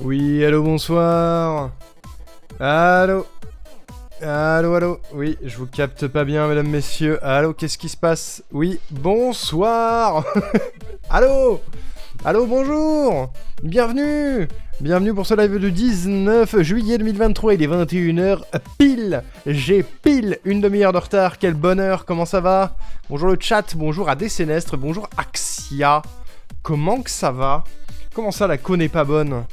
Oui, allô, bonsoir. Allô. Allô. Oui, je vous capte pas bien, mesdames, messieurs. Allô, qu'est-ce qui se passe? Oui, bonsoir. Allô. Allô, bonjour. Bienvenue pour ce live du 19 juillet 2023, il est 21h pile. J'ai pile une demi-heure de retard, quel bonheur, comment ça va? Bonjour le chat, bonjour à Décénestre, bonjour Axia. Comment que ça va? Comment ça la co n'est pas bonne?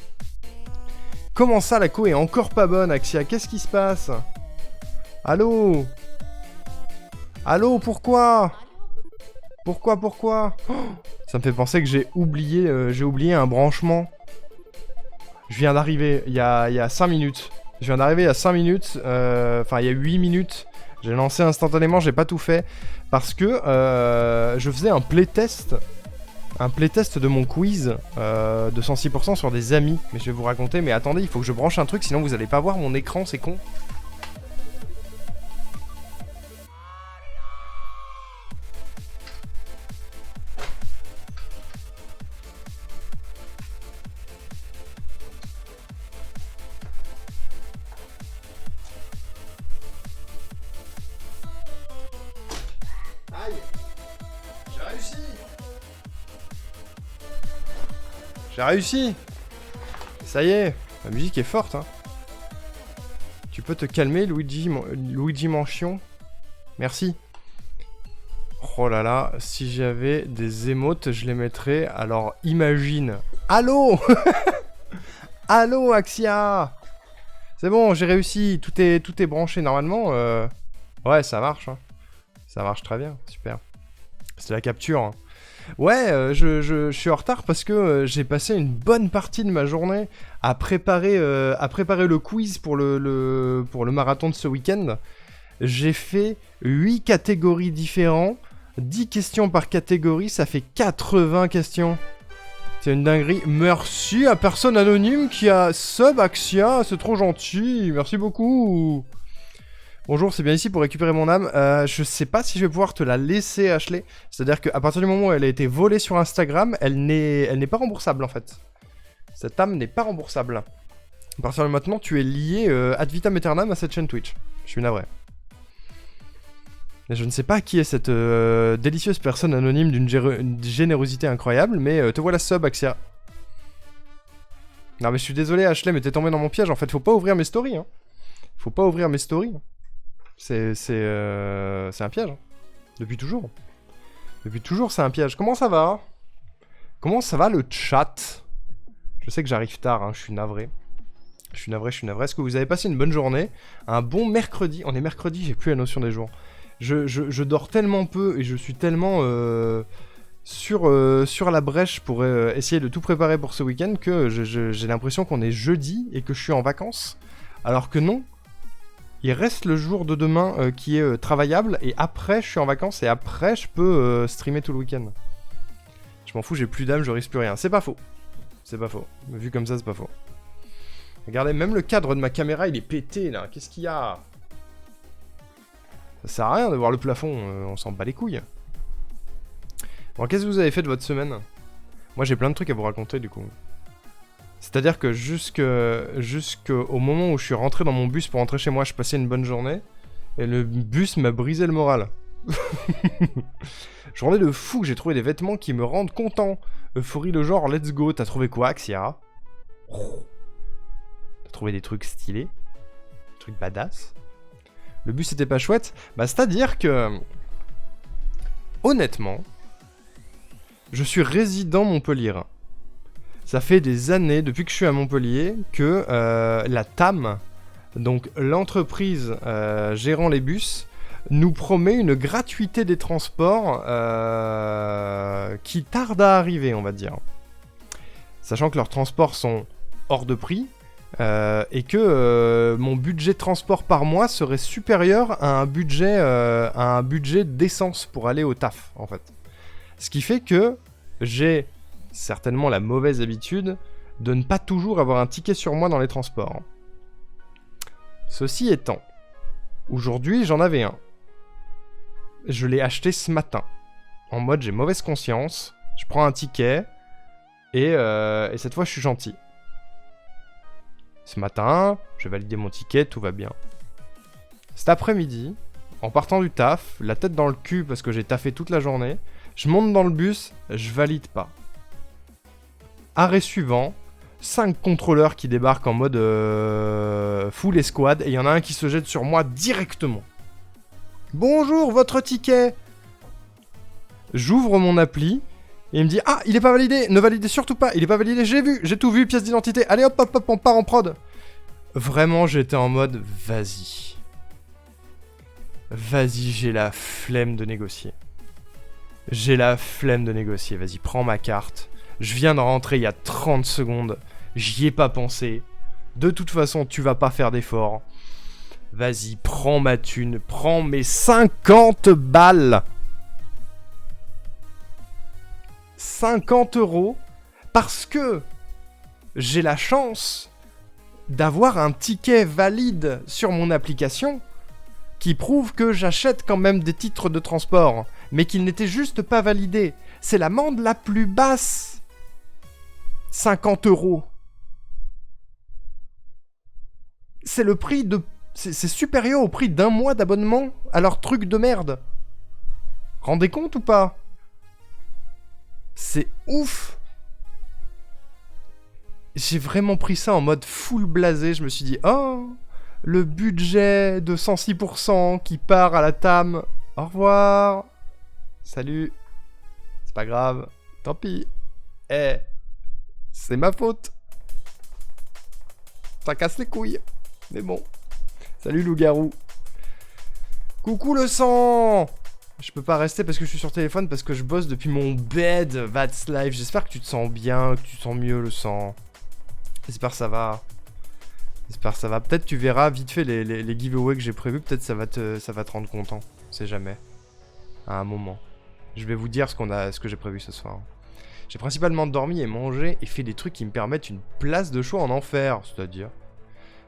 Comment ça la co est encore pas bonne, Axia? Qu'est-ce qui se passe? Allô? Allô, pourquoi? Pourquoi oh, ça me fait penser que j'ai oublié un branchement. Je viens d'arriver il y a 5 minutes. Je viens d'arriver il y a 5 minutes. Enfin, il y a 8 minutes. J'ai lancé instantanément, j'ai pas tout fait. Parce que je faisais un playtest. Un playtest de mon quiz de 106% sur des amis. Mais je vais vous raconter. Mais attendez, il faut que je branche un truc, sinon vous allez pas voir mon écran, c'est con. Aïe! J'ai réussi! J'ai réussi! Ça y est, la musique est forte, hein. Tu peux te calmer, Luigi Manchion? Merci. Oh là là, si j'avais des émotes, je les mettrais. Alors imagine. Allô? Allô, Axia? C'est bon, j'ai réussi. Tout est branché normalement. Ouais, ça marche. Hein. Ça marche très bien, super. C'est la capture. Hein. Ouais, je suis en retard parce que j'ai passé une bonne partie de ma journée à préparer le quiz pour le marathon de ce week-end. J'ai fait 8 catégories différentes, 10 questions par catégorie, ça fait 80 questions. C'est une dinguerie. Merci à personne anonyme qui a sub Axia, c'est trop gentil, merci beaucoup. Bonjour, c'est bien ici pour récupérer mon âme. Je sais pas si je vais pouvoir te la laisser, Ashley. C'est-à-dire qu'à partir du moment où elle a été volée sur Instagram, elle n'est pas remboursable en fait. Cette âme n'est pas remboursable. À partir de maintenant, tu es lié ad vitam aeternam à cette chaîne Twitch. Je suis navré. Je ne sais pas qui est cette délicieuse personne anonyme d'une générosité incroyable, mais te voilà sub, Axia. Non mais je suis désolé, Ashley, mais t'es tombé dans mon piège. En fait, faut pas ouvrir mes stories. Hein. Faut pas ouvrir mes stories. C'est un piège. Depuis toujours. Depuis toujours, c'est un piège. Comment ça va? Comment ça va le chat? Je sais que j'arrive tard, hein, je suis navré. Je suis navré. Est-ce que vous avez passé une bonne journée? Un bon mercredi? On est mercredi, j'ai plus la notion des jours. Je dors tellement peu et je suis tellement sur la brèche pour essayer de tout préparer pour ce week-end que j'ai l'impression qu'on est jeudi et que je suis en vacances. Alors que non. Il reste le jour de demain qui est travaillable et après je suis en vacances et après je peux streamer tout le week-end. Je m'en fous, j'ai plus d'âme, je risque plus rien. C'est pas faux. C'est pas faux. Vu comme ça, c'est pas faux. Regardez, même le cadre de ma caméra, il est pété là. Qu'est-ce qu'il y a? Ça sert à rien de voir le plafond, on s'en bat les couilles. Bon, qu'est-ce que vous avez fait de votre semaine? Moi j'ai plein de trucs à vous raconter du coup. C'est-à-dire que jusqu'au moment où je suis rentré dans mon bus pour rentrer chez moi, je passais une bonne journée. Et le bus m'a brisé le moral. Journée de fou, j'ai trouvé des vêtements qui me rendent content. Euphorie le genre, let's go. T'as trouvé quoi, Axia? T'as trouvé des trucs stylés? Des trucs badass? Le bus était pas chouette? Bah c'est-à-dire que... Honnêtement, je suis résident Montpellier. Ça fait des années, depuis que je suis à Montpellier, que la TAM, donc l'entreprise gérant les bus, nous promet une gratuité des transports qui tarde à arriver, on va dire. Sachant que leurs transports sont hors de prix, et que mon budget de transport par mois serait supérieur à un budget d'essence pour aller au taf, en fait. Ce qui fait que j'ai... certainement la mauvaise habitude de ne pas toujours avoir un ticket sur moi dans les transports. Ceci étant, aujourd'hui j'en avais un. Je l'ai acheté ce matin. En mode j'ai mauvaise conscience, je prends un ticket et cette fois je suis gentil. Ce matin, je validé mon ticket, tout va bien. Cet après-midi, en partant du taf, la tête dans le cul parce que j'ai taffé toute la journée, je monte dans le bus, je valide pas. Arrêt suivant, 5 contrôleurs qui débarquent en mode full escouade et il y en a un qui se jette sur moi directement. Bonjour, votre ticket. J'ouvre mon appli et il me dit ah, il est pas validé, ne validez surtout pas, il est pas validé, j'ai vu, j'ai tout vu, pièce d'identité, allez hop hop hop, on part en prod. Vraiment, j'étais en mode vas-y. Vas-y, j'ai la flemme de négocier. J'ai la flemme de négocier, vas-y, prends ma carte. Je viens de rentrer il y a 30 secondes, j'y ai pas pensé. De toute façon, tu vas pas faire d'effort. Vas-y, prends ma thune, prends mes 50 balles. 50 € parce que j'ai la chance d'avoir un ticket valide sur mon application qui prouve que j'achète quand même des titres de transport, mais qu'ils n'étaient juste pas validés. C'est l'amende la plus basse. 50 €. C'est le prix de... C'est supérieur au prix d'un mois d'abonnement à leur truc de merde. Rendez compte ou pas? C'est ouf. J'ai vraiment pris ça en mode full blasé. Je me suis dit, oh, le budget de 106% qui part à la TAM. Au revoir. Salut. C'est pas grave. Tant pis. C'est ma faute. Ça casse les couilles. Mais bon. Salut loup-garou. Coucou le sang. Je peux pas rester parce que je suis sur téléphone, parce que je bosse depuis mon bed. That's life. J'espère que tu te sens bien, que tu te sens mieux le sang. J'espère que ça va. J'espère que ça va. Peut-être tu verras vite fait les giveaways que j'ai prévus. Peut-être ça va te rendre content. On sait jamais. À un moment. Je vais vous dire ce que j'ai prévu ce soir. J'ai principalement dormi et mangé et fait des trucs qui me permettent une place de choix en enfer. C'est-à-dire.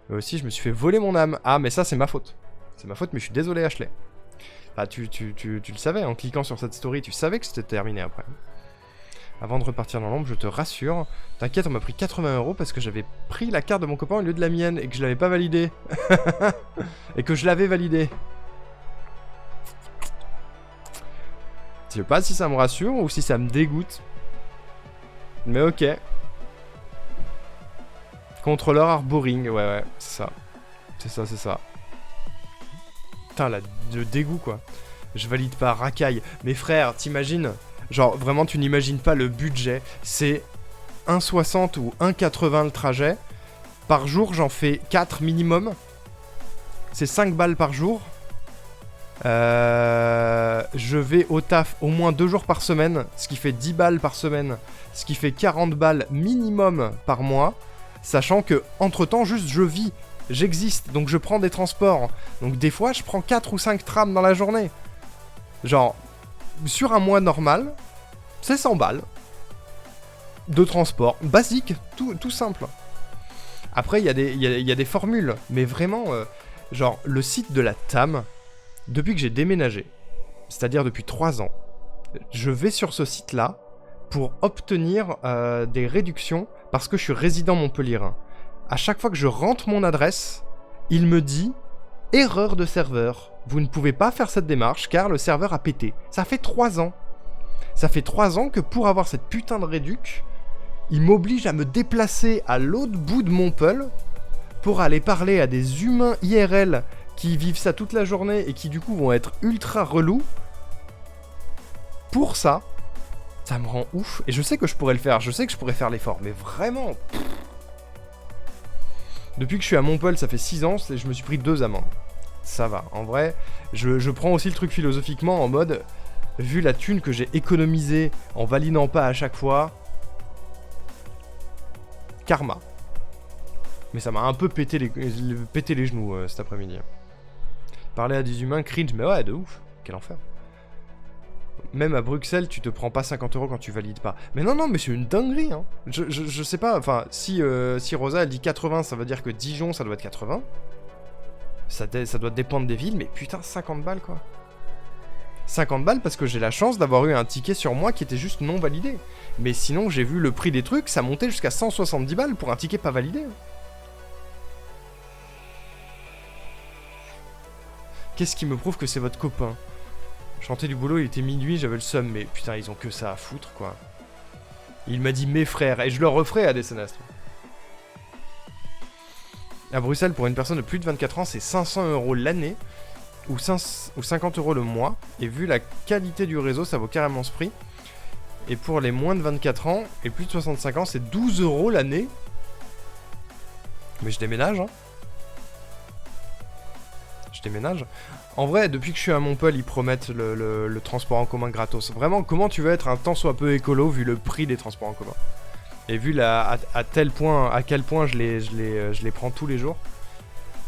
Et aussi, je me suis fait voler mon âme. Ah, mais ça, c'est ma faute. C'est ma faute, mais je suis désolé, Ashley. Enfin, tu le savais, en cliquant sur cette story, tu savais que c'était terminé après. Avant de repartir dans l'ombre, je te rassure. T'inquiète, on m'a pris 80 € parce que j'avais pris la carte de mon copain au lieu de la mienne et que je l'avais pas validée. Et que je l'avais validée. Je sais pas si ça me rassure ou si ça me dégoûte. Mais ok. Contrôleur arboring, ouais, c'est ça. C'est ça. Putain, le dégoût, quoi. Je valide pas, racaille. Mais frère, t'imagines? Genre, vraiment, tu n'imagines pas le budget. C'est 1,60 ou 1,80 le trajet. Par jour, j'en fais 4 minimum. C'est 5 balles par jour. Je vais au taf au moins 2 jours par semaine. Ce qui fait 10 balles par semaine. Ce qui fait 40 balles minimum par mois. Sachant que, entre-temps, juste, je vis. J'existe, donc je prends des transports. Donc des fois, je prends 4 ou 5 trams dans la journée. Genre, sur un mois normal, c'est 100 balles. De transport. Basique, tout simple. Après, il y a des formules. Mais vraiment, genre, le site de la TAM, depuis que j'ai déménagé, c'est-à-dire depuis 3 ans, je vais sur ce site-là pour obtenir des réductions parce que je suis résident montpelliérain. À chaque fois que je rentre mon adresse, il me dit « Erreur de serveur. Vous ne pouvez pas faire cette démarche car le serveur a pété. » Ça fait 3 ans. Ça fait 3 ans que pour avoir cette putain de réduc, il m'oblige à me déplacer à l'autre bout de Montpellier pour aller parler à des humains IRL qui vivent ça toute la journée et qui du coup vont être ultra relous. Pour ça, ça me rend ouf. Et je sais que je pourrais le faire. Je sais que je pourrais faire l'effort. Mais vraiment... Depuis que je suis à Montpellier, ça fait 6 ans, et je me suis pris 2 amendes. Ça va, en vrai, je prends aussi le truc philosophiquement en mode, vu la thune que j'ai économisée en validant pas à chaque fois, karma. Mais ça m'a un peu pété les genoux cet après-midi. Parler à des humains, cringe, mais ouais, de ouf, quel enfer. Même à Bruxelles, tu te prends pas 50 € quand tu valides pas. Mais non, mais c'est une dinguerie, hein. Je sais pas, enfin, si Rosa, elle dit 80, ça veut dire que Dijon, ça doit être 80. Ça doit dépendre des villes, mais putain, 50 balles, quoi. 50 balles parce que j'ai la chance d'avoir eu un ticket sur moi qui était juste non validé. Mais sinon, j'ai vu le prix des trucs, ça montait jusqu'à 170 balles pour un ticket pas validé. Qu'est-ce qui me prouve que c'est votre copain? Chanter du boulot, il était minuit, j'avais le seum, mais putain, ils ont que ça à foutre, quoi. Il m'a dit mes frères, et je le referai à Descenast. À Bruxelles, pour une personne de plus de 24 ans, c'est 500 € l'année, ou 50 € le mois, et vu la qualité du réseau, ça vaut carrément ce prix. Et pour les moins de 24 ans, et plus de 65 ans, c'est 12 € l'année. Mais je déménage, hein. Je déménage. En vrai, depuis que je suis à Montpellier, ils promettent le transport en commun gratos. Vraiment, comment tu veux être un tant soit peu écolo vu le prix des transports en commun? Et vu à quel point je les prends tous les jours.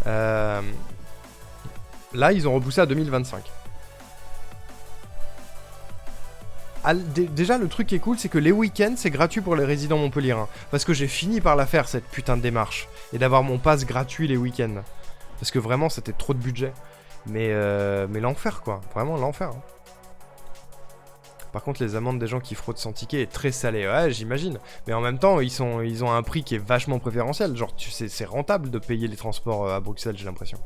Là, ils ont repoussé à 2025. Déjà, le truc qui est cool, c'est que les week-ends, c'est gratuit pour les résidents montpelliérains. Parce que j'ai fini par la faire, cette putain de démarche. Et d'avoir mon pass gratuit les week-ends. Parce que vraiment, c'était trop de budget. Mais l'enfer, quoi. Vraiment l'enfer. Hein. Par contre, les amendes des gens qui fraudent sans ticket est très salée. Ouais, j'imagine. Mais en même temps, ils ont un prix qui est vachement préférentiel. Genre, c'est rentable de payer les transports à Bruxelles, j'ai l'impression.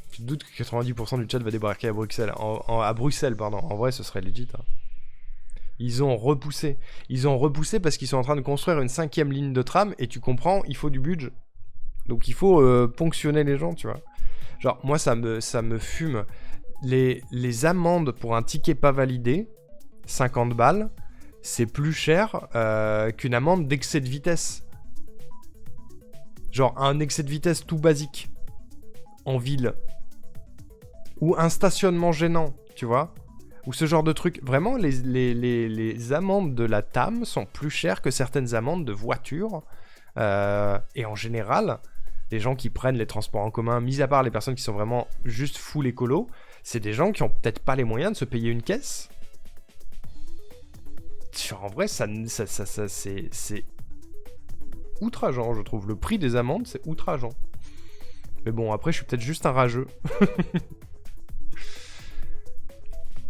Tu te doutes que 90% du chat va débarquer à Bruxelles. À Bruxelles, pardon. En vrai, ce serait legit. Hein. Ils ont repoussé. Ils ont repoussé parce qu'ils sont en train de construire une 5ème ligne de tram. Et tu comprends, il faut du budget. Donc il faut ponctionner les gens, tu vois. Genre, moi, ça me fume. Les amendes pour un ticket pas validé, 50 balles, c'est plus cher qu'une amende d'excès de vitesse. Genre, un excès de vitesse tout basique. En ville. Ou un stationnement gênant, tu vois. Ou ce genre de truc. Vraiment, les amendes de la TAM sont plus chères que certaines amendes de voiture. Et en général... Les gens qui prennent les transports en commun, mis à part les personnes qui sont vraiment juste full écolo, c'est des gens qui ont peut-être pas les moyens de se payer une caisse. En vrai, c'est outrageant, je trouve. Le prix des amendes, c'est outrageant. Mais bon, après, je suis peut-être juste un rageux.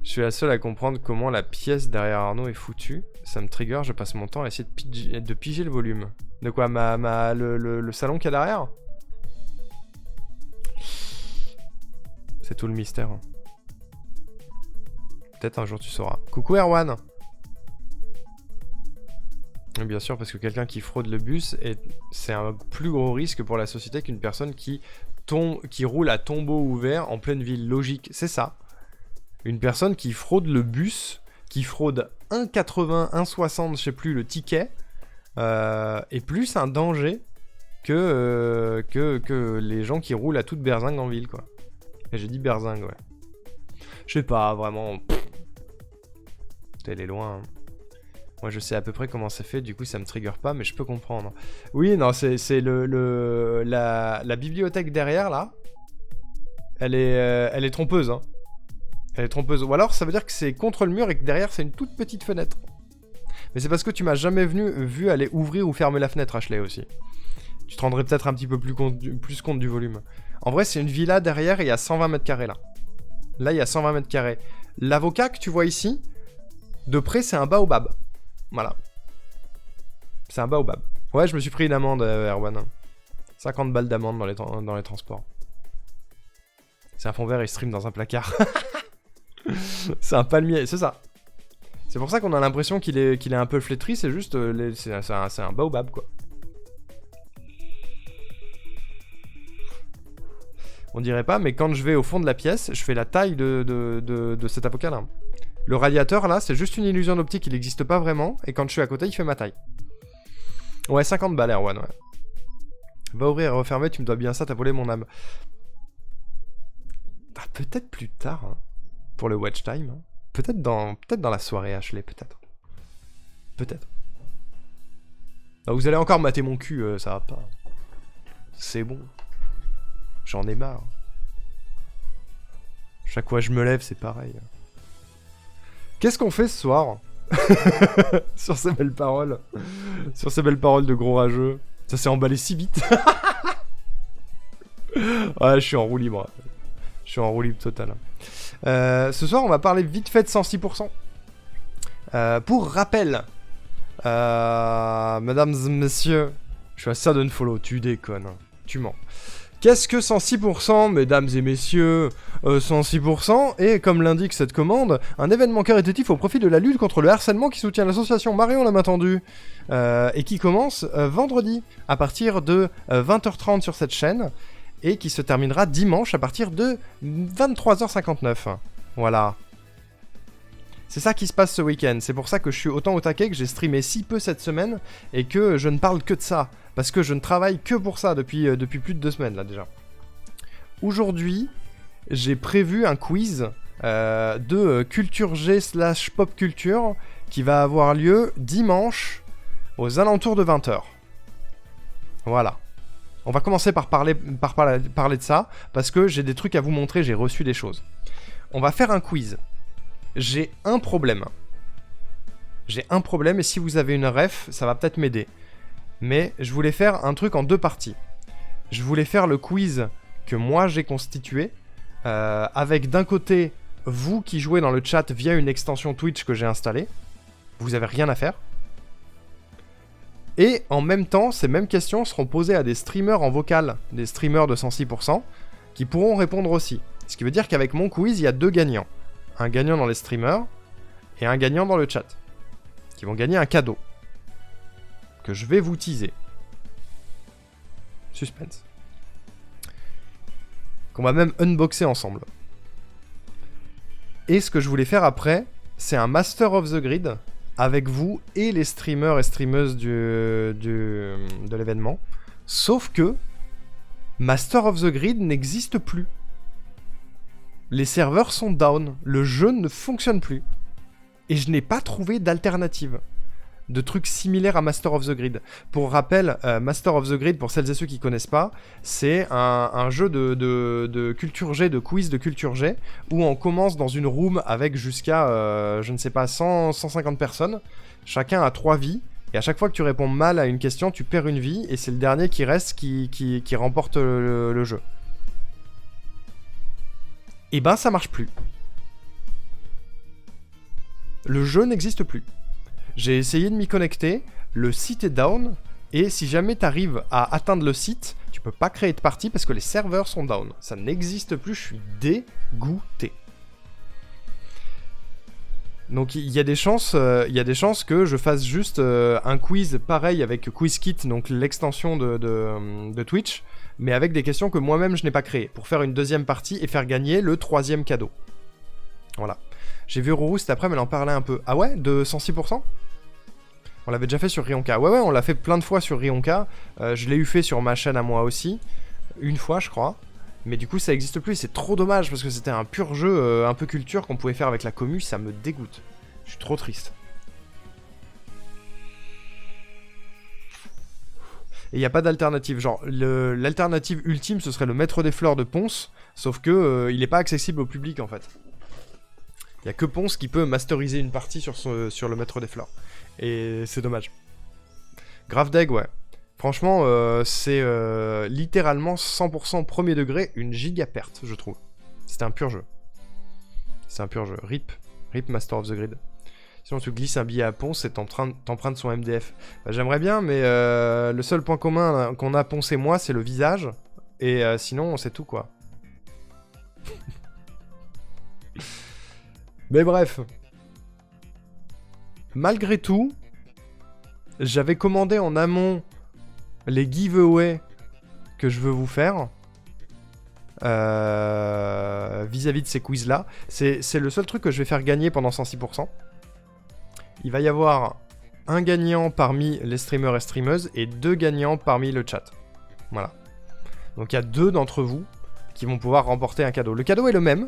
Je suis la seule à comprendre comment la pièce derrière Arnaud est foutue. Ça me trigger, je passe mon temps à essayer de piger le volume. De quoi, le salon qu'il y a derrière? C'est tout le mystère. Peut-être un jour tu sauras. Coucou Erwan. Et bien sûr, parce que quelqu'un qui fraude le bus, c'est un plus gros risque pour la société qu'une personne qui roule à tombeau ouvert en pleine ville. Logique, c'est ça. Une personne qui fraude le bus, qui fraude 1,80, 1,60, je sais plus, le ticket, est plus un danger que les gens qui roulent à toute berzingue en ville, quoi. Et j'ai dit berzingue, ouais. Je sais pas, vraiment... Elle est loin. Hein. Moi, je sais à peu près comment c'est fait, du coup, ça me trigger pas, mais je peux comprendre. Oui, non, c'est la bibliothèque derrière, là. Elle est trompeuse, hein. Elle est trompeuse. Ou alors, ça veut dire que c'est contre le mur et que derrière, c'est une toute petite fenêtre. Mais c'est parce que tu m'as jamais vu aller ouvrir ou fermer la fenêtre, Ashley, aussi. Tu te rendrais peut-être un petit peu plus compte du volume. En vrai, c'est une villa derrière et il y a 120 mètres carrés, là. Là, il y a 120 mètres carrés. L'avocat que tu vois ici, de près, c'est un baobab. Voilà. C'est un baobab. Ouais, je me suis pris une amende, Erwan. 50 balles d'amende dans les transports. C'est un fond vert, il stream dans un placard. C'est un palmier, c'est ça. C'est pour ça qu'on a l'impression qu'il est un peu flétri, c'est juste... c'est un baobab, quoi. On dirait pas, mais quand je vais au fond de la pièce, je fais la taille de cet avocat-là. Le radiateur, là, c'est juste une illusion d'optique, il n'existe pas vraiment, et quand je suis à côté, il fait ma taille. Ouais, 50 balles, Erwan, ouais. Va ouvrir et refermer, tu me dois bien ça, t'as volé mon âme. Ah, peut-être plus tard, hein, pour le watch time. Hein. Peut-être dans la soirée, Ashley, peut-être. Peut-être. Ah, vous allez encore mater mon cul, ça va pas. C'est bon. J'en ai marre. Chaque fois que je me lève, c'est pareil. Qu'est-ce qu'on fait ce soir? Sur ces belles paroles. Sur ces belles paroles de gros rageux. Ça s'est emballé si vite. Ouais, je suis en roue libre. Je suis en roue libre total. Ce soir, on va parler vite fait de 106%. Pour rappel, mesdames et messieurs, je suis à Sudden Follow. Tu déconnes. Tu mens. Qu'est-ce que 106%, mesdames et messieurs 106%, et comme l'indique cette commande, un événement caritatif au profit de la lutte contre le harcèlement qui soutient l'association Marion la main tendue, et qui commence vendredi, à partir de 20h30 sur cette chaîne, et qui se terminera dimanche à partir de 23h59. Voilà. C'est ça qui se passe ce week-end, c'est pour ça que je suis autant au taquet, que j'ai streamé si peu cette semaine, et que je ne parle que de ça. Parce que je ne travaille que pour ça depuis plus de 2 semaines, là, déjà. Aujourd'hui, j'ai prévu un quiz de culture G / pop culture qui va avoir lieu dimanche aux alentours de 20h. Voilà. On va commencer par parler de ça, parce que j'ai des trucs à vous montrer, j'ai reçu des choses. On va faire un quiz. J'ai un problème. J'ai un problème, et si vous avez une ref, ça va peut-être m'aider. Mais je voulais faire un truc en 2 parties. Je voulais faire le quiz que moi j'ai constitué, avec d'un côté vous qui jouez dans le chat via une extension Twitch que j'ai installée. Vous avez rien à faire. Et en même temps, ces mêmes questions seront posées à des streamers en vocal, des streamers de 106%, qui pourront répondre aussi. Ce qui veut dire qu'avec mon quiz, il y a 2 gagnants. Un gagnant dans les streamers et un gagnant dans le chat, qui vont gagner un cadeau. Que je vais vous teaser. Suspense. Qu'on va même unboxer ensemble. Et ce que je voulais faire après, c'est un Master of the Grid avec vous et les streamers et streameuses de l'événement. Sauf que Master of the Grid n'existe plus. Les serveurs sont down, le jeu ne fonctionne plus. Et je n'ai pas trouvé d'alternative. De trucs similaires à Master of the Grid. Pour rappel, Master of the Grid, pour celles et ceux qui connaissent pas, c'est un jeu de culture G, de quiz de culture G, où on commence dans une room avec jusqu'à, je ne sais pas, 150 personnes. Chacun a 3 vies, et à chaque fois que tu réponds mal à une question, tu perds une vie, et c'est le dernier qui reste qui remporte le jeu. Et ben ça marche plus. Le jeu n'existe plus. J'ai essayé de m'y connecter, le site est down, et si jamais tu arrives à atteindre le site, tu peux pas créer de partie parce que les serveurs sont down. Ça n'existe plus, je suis dégoûté. Donc il y a des chances que je fasse juste un quiz pareil avec QuizKit, donc l'extension de Twitch, mais avec des questions que moi-même je n'ai pas créées, pour faire une 2e partie et faire gagner le 3e cadeau. Voilà. J'ai vu Rourou cet après, mais elle en parlait un peu. Ah ouais, de 106%? On l'avait déjà fait sur Rionka. Ouais, on l'a fait plein de fois sur Rionka. Je l'ai eu fait sur ma chaîne à moi aussi. Une fois, je crois. Mais du coup, ça n'existe plus. C'est trop dommage parce que c'était un pur jeu un peu culture qu'on pouvait faire avec la commu. Ça me dégoûte. Je suis trop triste. Et il n'y a pas d'alternative. Genre, l'alternative ultime, ce serait le Maître des Fleurs de Ponce. Sauf que il n'est pas accessible au public en fait. Il n'y a que Ponce qui peut masteriser une partie sur le Maître des Fleurs. Et c'est dommage. Grave deg, ouais. Franchement, c'est littéralement 100% premier degré, une giga perte, je trouve. C'était un pur jeu. C'est un pur jeu. RIP Master of the Grid. Sinon tu glisses un billet à Ponce et t'empruntes son MDF. Bah, j'aimerais bien, mais le seul point commun qu'on a Ponce et moi, c'est le visage. Et sinon, c'est tout, quoi. Mais bref. Malgré tout, j'avais commandé en amont les giveaways que je veux vous faire vis-à-vis de ces quiz-là. C'est le seul truc que je vais faire gagner pendant 106%. Il va y avoir un gagnant parmi les streamers et streameuses et 2 gagnants parmi le chat. Voilà. Donc il y a 2 d'entre vous qui vont pouvoir remporter un cadeau. Le cadeau est le même.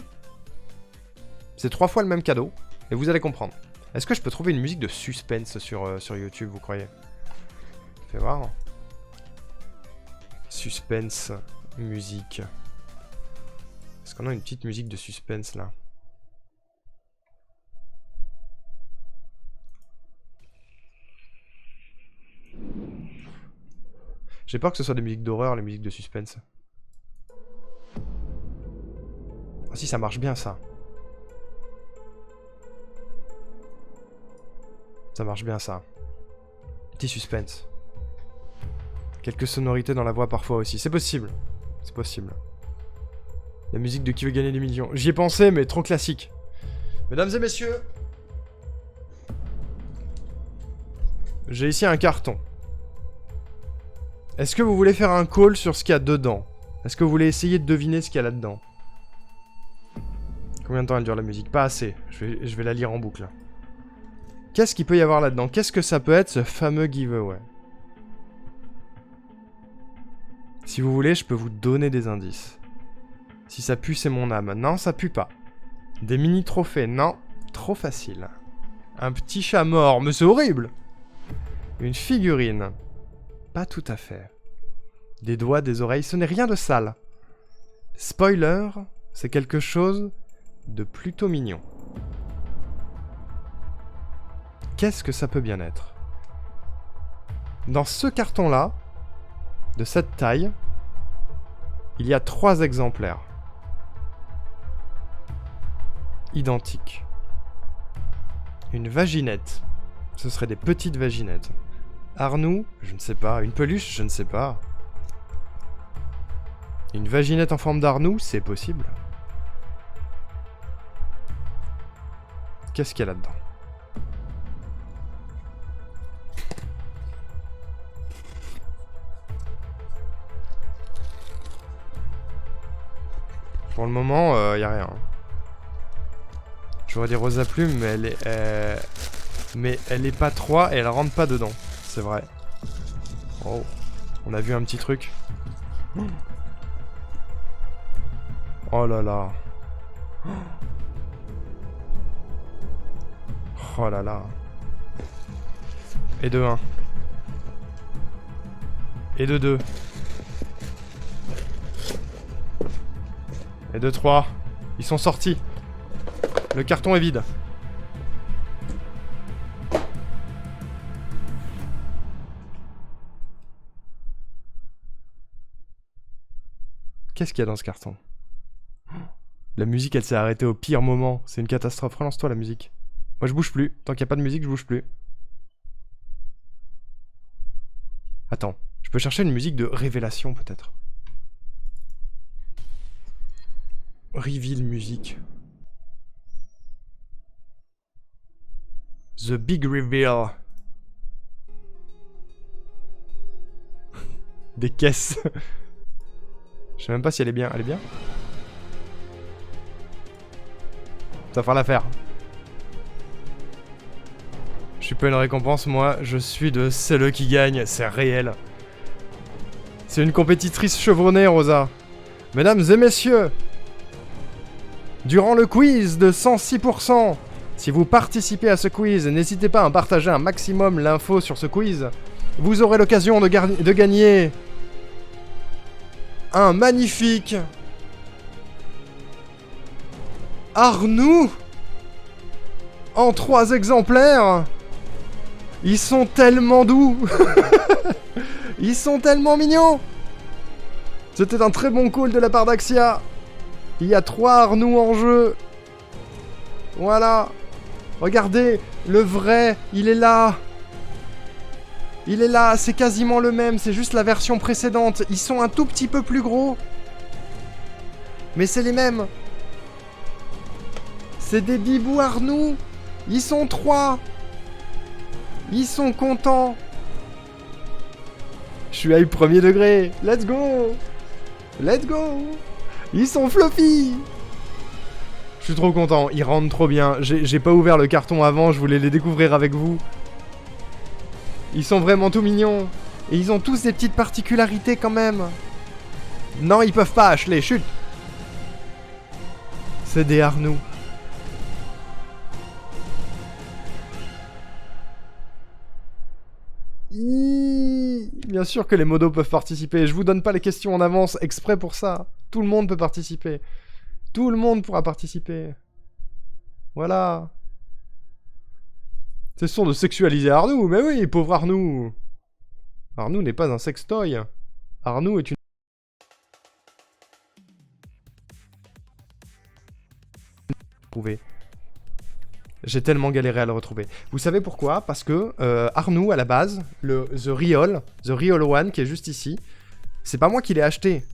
C'est 3 fois le même cadeau. Et vous allez comprendre. Est-ce que je peux trouver une musique de suspense sur YouTube, vous croyez? Fais voir. Suspense, musique. Est-ce qu'on a une petite musique de suspense là? J'ai peur que ce soit des musiques d'horreur, les musiques de suspense. Ah si, ça marche bien ça. Ça marche bien ça. Petit suspense. Quelques sonorités dans la voix parfois aussi. C'est possible. C'est possible. La musique de Qui veut gagner des millions. J'y ai pensé, mais trop classique. Mesdames et messieurs, j'ai ici un carton. Est-ce que vous voulez faire un call sur ce qu'il y a dedans? Est-ce que vous voulez essayer de deviner ce qu'il y a là-dedans? Combien de temps elle dure la musique? Pas assez. Je vais la lire en boucle. Qu'est-ce qu'il peut y avoir là-dedans? Qu'est-ce que ça peut être, ce fameux giveaway? Si vous voulez, je peux vous donner des indices. Si ça pue, c'est mon âme. Non, ça pue pas. Des mini-trophées. Non, trop facile. Un petit chat mort, mais c'est horrible. Une figurine. Pas tout à fait. Des doigts, des oreilles, ce n'est rien de sale. Spoiler, c'est quelque chose de plutôt mignon. Qu'est-ce que ça peut bien être? Dans ce carton-là, de cette taille, il y a 3 exemplaires. Identiques. Une vaginette. Ce seraient des petites vaginettes. Arnoux, je ne sais pas. Une peluche, je ne sais pas. Une vaginette en forme d'Arnoux, c'est possible. Qu'est-ce qu'il y a là-dedans? Pour le moment, y a rien. J'aurais dit Rosa Plume, mais elle est pas 3 et elle rentre pas dedans. C'est vrai. Oh, on a vu un petit truc. Oh là là. Oh là là. Et de 1. Et de 2. Et de 3. Ils sont sortis. Le carton est vide. Qu'est-ce qu'il y a dans ce carton? La musique, elle s'est arrêtée au pire moment. C'est une catastrophe. Relance-toi la musique. Moi, je bouge plus. Tant qu'il n'y a pas de musique, je bouge plus. Attends. Je peux chercher une musique de révélation, peut-être. Reveal music. The Big Reveal. Des caisses. Je sais même pas si elle est bien. Elle est bien? Ça fera l'affaire. Je suis pas une récompense, moi. Je suis de celle qui gagne. C'est réel. C'est une compétitrice chevronnée, Rosa. Mesdames et messieurs, durant le quiz de 106%, si vous participez à ce quiz, n'hésitez pas à partager un maximum l'info sur ce quiz. Vous aurez l'occasion de gagner un magnifique Arnoux en 3 exemplaires. Ils sont tellement doux. Ils sont tellement mignons. C'était un très bon call de la part d'Axia. Il y a 3 Arnoux en jeu. Voilà. Regardez, le vrai, il est là. Il est là, c'est quasiment le même, c'est juste la version précédente. Ils sont un tout petit peu plus gros. Mais c'est les mêmes. C'est des bibous Arnoux. Ils sont 3. Ils sont contents. Je suis à eu premier degré. Let's go. Let's go. Ils sont fluffy. Je suis trop content, ils rentrent trop bien. J'ai pas ouvert le carton avant, je voulais les découvrir avec vous. Ils sont vraiment tout mignons. Et ils ont tous des petites particularités quand même. Non, ils peuvent pas, Ashley, chut. C'est des Arnoux. Bien sûr que les modos peuvent participer. Je vous donne pas les questions en avance exprès pour ça. Tout le monde peut participer. Tout le monde pourra participer. Voilà. C'est son de sexualiser Arnoux. Mais oui, pauvre Arnoux. Arnoux n'est pas un sextoy. Arnoux est une... J'ai tellement galéré à le retrouver. Vous savez pourquoi? Parce que Arnoux, à la base, The Real One, qui est juste ici, c'est pas moi qui l'ai acheté.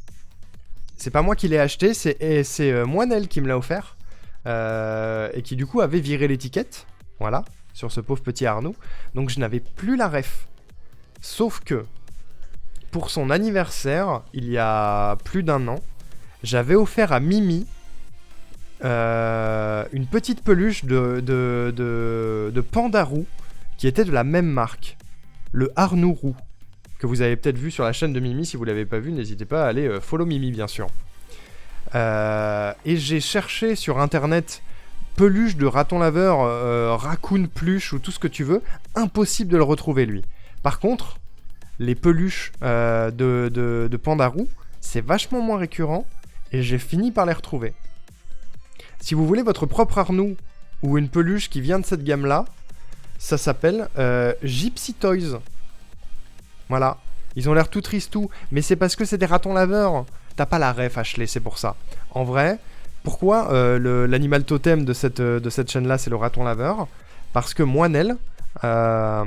C'est pas moi qui l'ai acheté, c'est Moinel qui me l'a offert. Et qui du coup avait viré l'étiquette. Voilà, sur ce pauvre petit Arnaud. Donc je n'avais plus la ref. Sauf que, pour son anniversaire, il y a plus d'1 an, j'avais offert à Mimi une petite peluche de Pandarou qui était de la même marque. Le Arnourou. Que vous avez peut-être vu sur la chaîne de Mimi. Si vous l'avez pas vu, n'hésitez pas à aller follow Mimi, bien sûr. Et j'ai cherché sur internet peluche de raton laveur, raccoon pluche ou tout ce que tu veux. Impossible de le retrouver, lui. Par contre, les peluches de Pandarou, c'est vachement moins récurrent et j'ai fini par les retrouver. Si vous voulez votre propre Arnoux ou une peluche qui vient de cette gamme-là, ça s'appelle Gypsy Toys. Voilà. Ils ont l'air tout tristou, mais c'est parce que c'est des ratons laveurs. T'as pas la ref, Ashley, c'est pour ça. En vrai, pourquoi l'animal totem de cette chaîne-là, c'est le raton laveur? Parce que Moinel m'a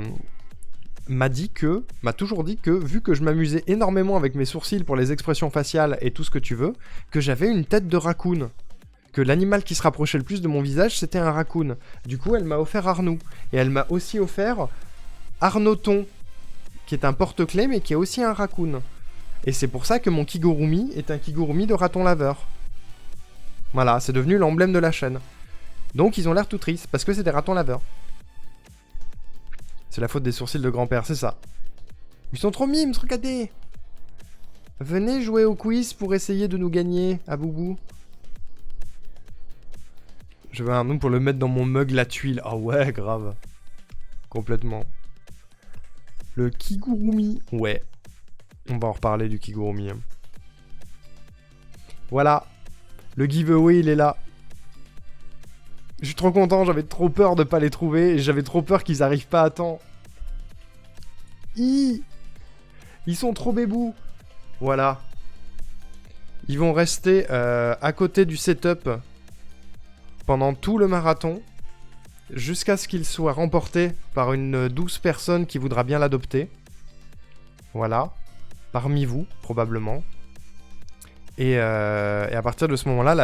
toujours dit que, vu que je m'amusais énormément avec mes sourcils pour les expressions faciales et tout ce que tu veux, que j'avais une tête de raccoon. Que l'animal qui se rapprochait le plus de mon visage, c'était un raccoon. Du coup, elle m'a offert Arnoux. Et elle m'a aussi offert Arnoton, qui est un porte-clés, mais qui est aussi un raccoon. Et c'est pour ça que mon Kigurumi est un Kigurumi de raton laveur. Voilà, c'est devenu l'emblème de la chaîne. Donc ils ont l'air tout tristes, parce que c'est des ratons laveurs. C'est la faute des sourcils de grand-père, c'est ça. Ils sont trop mimes, regardez. Venez jouer au quiz pour essayer de nous gagner, à Boubou. Je veux un nom pour le mettre dans mon mug la tuile. Ah ouais, grave. Complètement. Le Kigurumi. Ouais. On va en reparler du Kigurumi. Voilà. Le giveaway, il est là. Je suis trop content, j'avais trop peur de pas les trouver. Et j'avais trop peur qu'ils arrivent pas à temps. Ils sont trop bébous. Voilà. Ils vont rester à côté du setup pendant tout le marathon. Jusqu'à ce qu'il soit remporté par une douce personne qui voudra bien l'adopter. Voilà. Parmi vous, probablement. Et à partir de ce moment-là,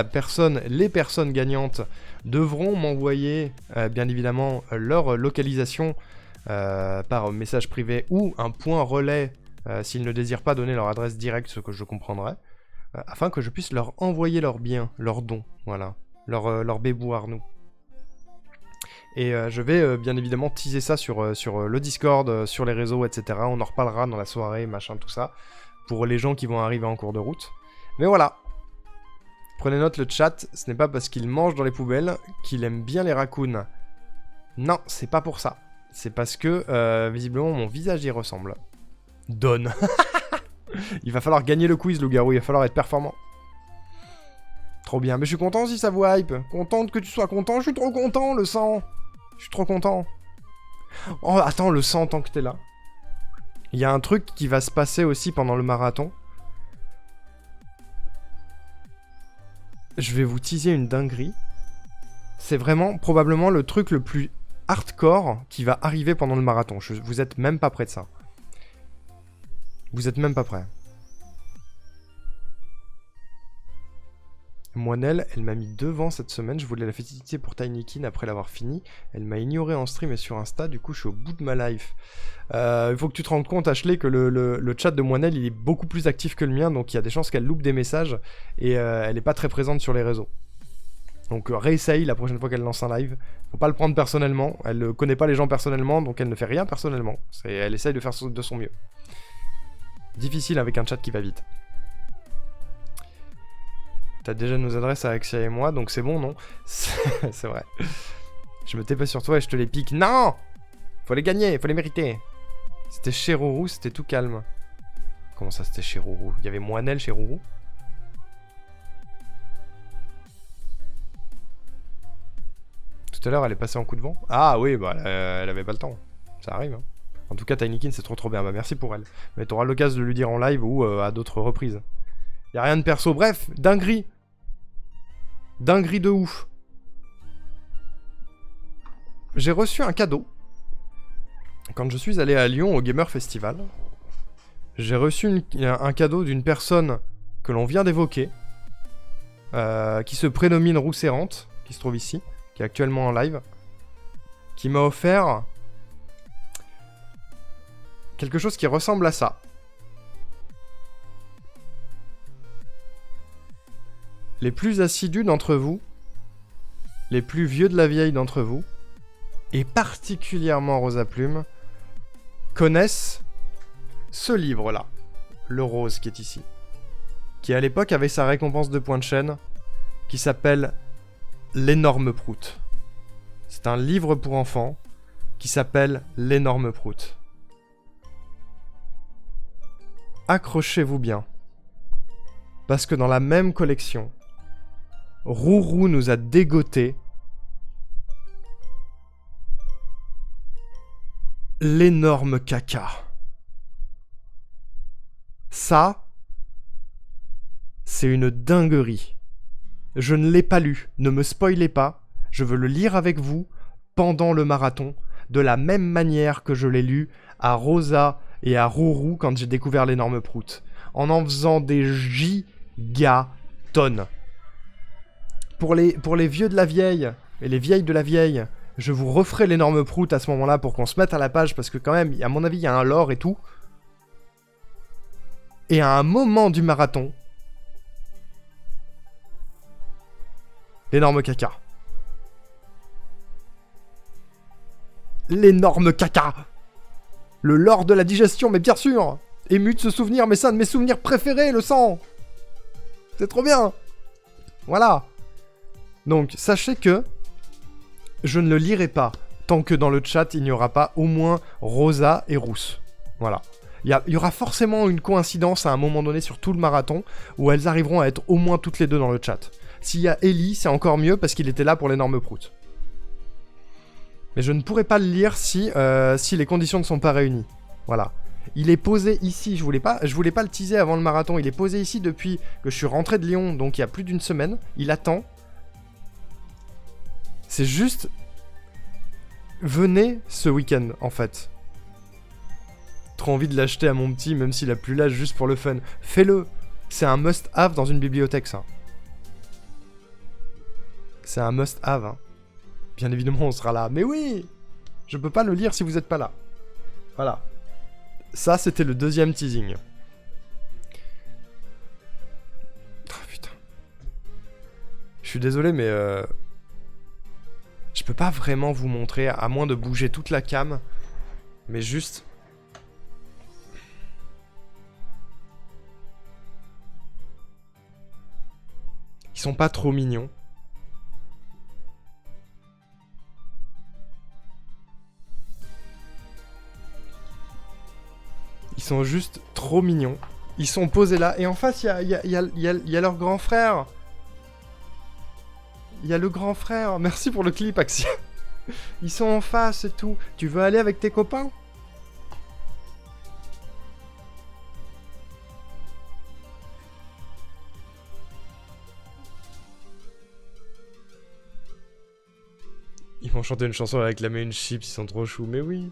les personnes gagnantes devront m'envoyer, bien évidemment, leur localisation par message privé ou un point relais s'ils ne désirent pas donner leur adresse directe, ce que je comprendrai, afin que je puisse leur envoyer leurs biens, leurs dons, voilà, leur bébou Arnoux. Et je vais bien évidemment teaser ça sur le Discord, sur les réseaux, etc. On en reparlera dans la soirée, machin, tout ça, pour les gens qui vont arriver en cours de route. Mais voilà. Prenez note, le chat, ce n'est pas parce qu'il mange dans les poubelles qu'il aime bien les raccoons. Non, c'est pas pour ça. C'est parce que, visiblement, mon visage y ressemble. Donne. Il va falloir gagner le quiz, loup-garou, il va falloir être performant. Trop bien, mais je suis content si ça vous hype. Contente que tu sois content, je suis trop content, le sang. Je suis trop content. Oh, attends, le sang, tant que t'es là. Il y a un truc qui va se passer aussi pendant le marathon. Je vais vous teaser une dinguerie. C'est vraiment, probablement, le truc le plus hardcore qui va arriver pendant le marathon. Vous êtes même pas près de ça. Vous êtes même pas prêts. Moinel, elle m'a mis devant cette semaine. Je voulais la féliciter pour Tinykin après l'avoir fini. Elle m'a ignoré en stream et sur Insta. Du coup, je suis au bout de ma life. Il faut que tu te rendes compte, Ashley, que le chat de Moinel, il est beaucoup plus actif que le mien. Donc, il y a des chances qu'elle loupe des messages. Et elle est pas très présente sur les réseaux. Donc, réessaye la prochaine fois qu'elle lance un live. Faut pas le prendre personnellement. Elle ne connaît pas les gens personnellement. Donc, elle ne fait rien personnellement. Elle essaye de faire de son mieux. Difficile avec un chat qui va vite. T'as déjà nos adresses à Axia et moi, donc c'est bon, non? C'est vrai. Je me tais pas sur toi et je te les pique. Non! Faut les gagner, faut les mériter. C'était chez Rourou, c'était tout calme. Comment ça, c'était chez Rourou? Il y avait Moinel chez Rourou? Tout à l'heure, elle est passée en coup de vent? Ah oui, bah elle avait pas le temps. Ça arrive, hein. En tout cas, Tinykin, c'est trop bien. Bah merci pour elle. Mais t'auras l'occasion de lui dire en live ou à d'autres reprises. Y'a rien de perso. Bref, dinguerie. Dinguerie de ouf. J'ai reçu un cadeau. Quand je suis allé à Lyon au Gamer Festival, j'ai reçu un cadeau d'une personne que l'on vient d'évoquer, qui se prénomine Rousse Errante, qui se trouve ici, qui est actuellement en live, qui m'a offert quelque chose qui ressemble à ça. Les plus assidus d'entre vous, les plus vieux de la vieille d'entre vous, et particulièrement Rosa Plume, connaissent ce livre-là, le rose qui est ici, qui à l'époque avait sa récompense de points de chaîne, qui s'appelle L'énorme prout. C'est un livre pour enfants qui s'appelle L'énorme prout. Accrochez-vous bien, parce que dans la même collection, Rourou nous a dégoté l'énorme caca. Ça, c'est une dinguerie. Je ne l'ai pas lu, ne me spoilez pas, je veux le lire avec vous pendant le marathon, de la même manière que je l'ai lu à Rosa et à Rourou quand j'ai découvert l'énorme prout, en faisant des gigatonnes. Pour les vieux de la vieille, et les vieilles de la vieille, je vous referai l'énorme prout à ce moment-là pour qu'on se mette à la page, parce que quand même, à mon avis, il y a un lore et tout. Et à un moment du marathon, l'énorme caca. L'énorme caca. Le lore de la digestion, mais bien sûr. Ému de ce souvenir, mais c'est un de mes souvenirs préférés, le sang. C'est trop bien. Voilà. Donc, sachez que je ne le lirai pas tant que dans le chat, il n'y aura pas au moins Rosa et Rousse. Voilà. Il y aura forcément une coïncidence à un moment donné sur tout le marathon où elles arriveront à être au moins toutes les deux dans le chat. S'il y a Ellie, c'est encore mieux parce qu'il était là pour l'énorme prout. Mais je ne pourrais pas le lire si les conditions ne sont pas réunies. Voilà. Il est posé ici, je voulais pas le teaser avant le marathon, il est posé ici depuis que je suis rentré de Lyon, donc il y a plus d'une semaine. Il attend. C'est juste... Venez ce week-end, en fait. Trop envie de l'acheter à mon petit, même s'il a plus l'âge, juste pour le fun. Fais-le. C'est un must-have dans une bibliothèque, ça. C'est un must-have, hein. Bien évidemment, on sera là. Mais oui! Je peux pas le lire si vous êtes pas là. Voilà. Ça, c'était le deuxième teasing. Oh, putain. Je suis désolé, mais... Je peux pas vraiment vous montrer, à moins de bouger toute la cam. Mais juste... Ils sont pas trop mignons. Ils sont juste trop mignons. Ils sont posés là. Et en face, il y a leur grand frère. Il y a le grand frère. Merci pour le clip, Axia. Ils sont en face et tout. Tu veux aller avec tes copains ? Ils vont chanter une chanson et réclamer une chips. Ils sont trop choux. Mais oui.